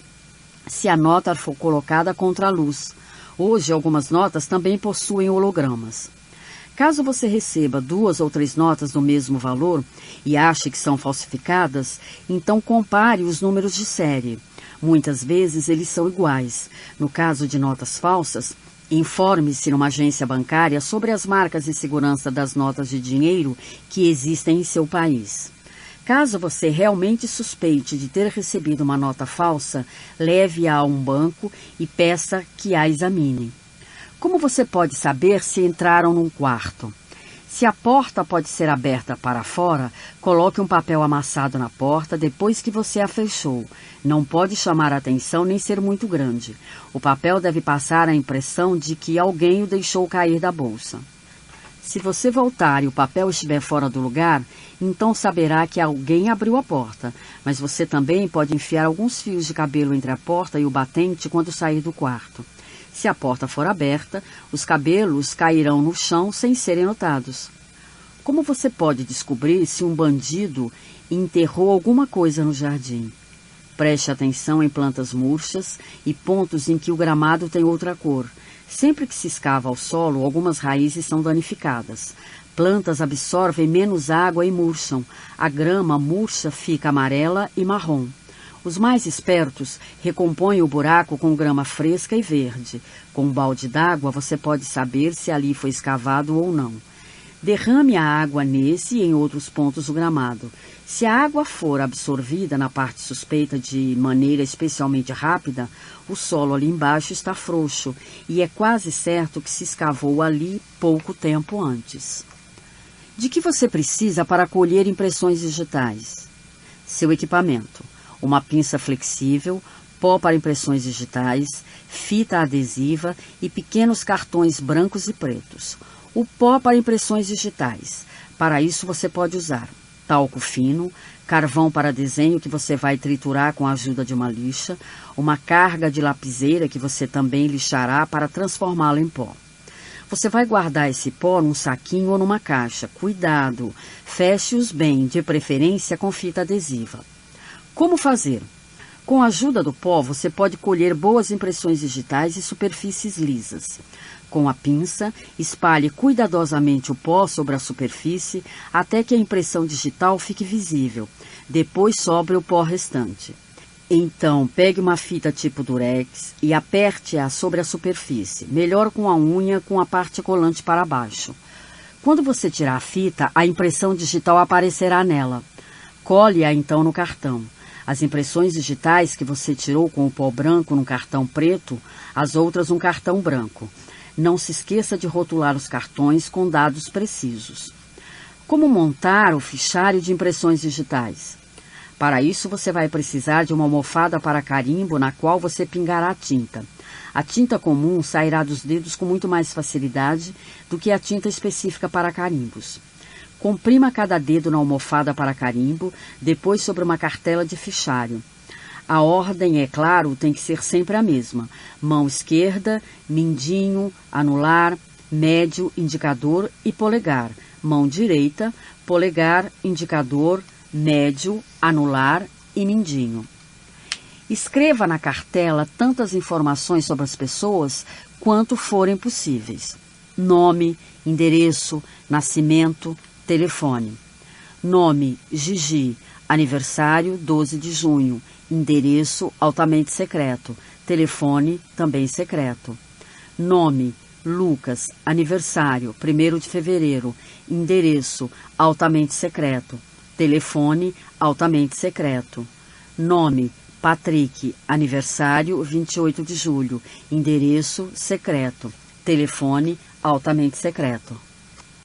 Speaker 1: se a nota for colocada contra a luz. Hoje, algumas notas também possuem hologramas. Caso você receba 2 ou 3 notas do mesmo valor e ache que são falsificadas, então compare os números de série. Muitas vezes eles são iguais. No caso de notas falsas, informe-se numa agência bancária sobre as marcas de segurança das notas de dinheiro que existem em seu país. Caso você realmente suspeite de ter recebido uma nota falsa, leve-a a um banco e peça que a examinem. Como você pode saber se entraram num quarto? Se a porta pode ser aberta para fora, coloque um papel amassado na porta depois que você a fechou. Não pode chamar a atenção nem ser muito grande. O papel deve passar a impressão de que alguém o deixou cair da bolsa. Se você voltar e o papel estiver fora do lugar, então saberá que alguém abriu a porta, mas você também pode enfiar alguns fios de cabelo entre a porta e o batente quando sair do quarto. Se a porta for aberta, os cabelos cairão no chão sem serem notados. Como você pode descobrir se um bandido enterrou alguma coisa no jardim? Preste atenção em plantas murchas e pontos em que o gramado tem outra cor. Sempre que se escava ao solo, algumas raízes são danificadas. Plantas absorvem menos água e murcham. A grama murcha fica amarela e marrom. Os mais espertos recompõem o buraco com grama fresca e verde. Com um balde d'água você pode saber se ali foi escavado ou não. Derrame a água nesse e em outros pontos do gramado. Se a água for absorvida na parte suspeita de maneira especialmente rápida, o solo ali embaixo está frouxo e é quase certo que se escavou ali pouco tempo antes. De que você precisa para colher impressões digitais? Seu equipamento: uma pinça flexível, pó para impressões digitais, fita adesiva e pequenos cartões brancos e pretos. O pó para impressões digitais. Para isso você pode usar talco fino, carvão para desenho que você vai triturar com a ajuda de uma lixa, uma carga de lapiseira que você também lixará para transformá-lo em pó. Você vai guardar esse pó num saquinho ou numa caixa. Cuidado, feche-os bem, de preferência com fita adesiva. Como fazer? Com a ajuda do pó, você pode colher boas impressões digitais e superfícies lisas. Com a pinça, espalhe cuidadosamente o pó sobre a superfície até que a impressão digital fique visível. Depois sobre o pó restante. Então, pegue uma fita tipo durex e aperte-a sobre a superfície, melhor com a unha com a parte colante para baixo. Quando você tirar a fita, a impressão digital aparecerá nela. Cole-a então no cartão. As impressões digitais que você tirou com o pó branco num cartão preto, as outras num cartão branco. Não se esqueça de rotular os cartões com dados precisos. Como montar o fichário de impressões digitais? Para isso, você vai precisar de uma almofada para carimbo na qual você pingará a tinta. A tinta comum sairá dos dedos com muito mais facilidade do que a tinta específica para carimbos. Comprima cada dedo na almofada para carimbo, depois sobre uma cartela de fichário. A ordem, é claro, tem que ser sempre a mesma. Mão esquerda, mindinho, anular, médio, indicador e polegar. Mão direita, polegar, indicador, médio, anular e mindinho. Escreva na cartela tantas informações sobre as pessoas quanto forem possíveis. Nome, endereço, nascimento, telefone. Nome: Gigi, aniversário 12 de junho, endereço altamente secreto, telefone também secreto. Nome: Lucas, aniversário 1º de fevereiro, endereço altamente secreto, telefone altamente secreto. Nome: Patrick, aniversário 28 de julho, endereço secreto, telefone altamente secreto.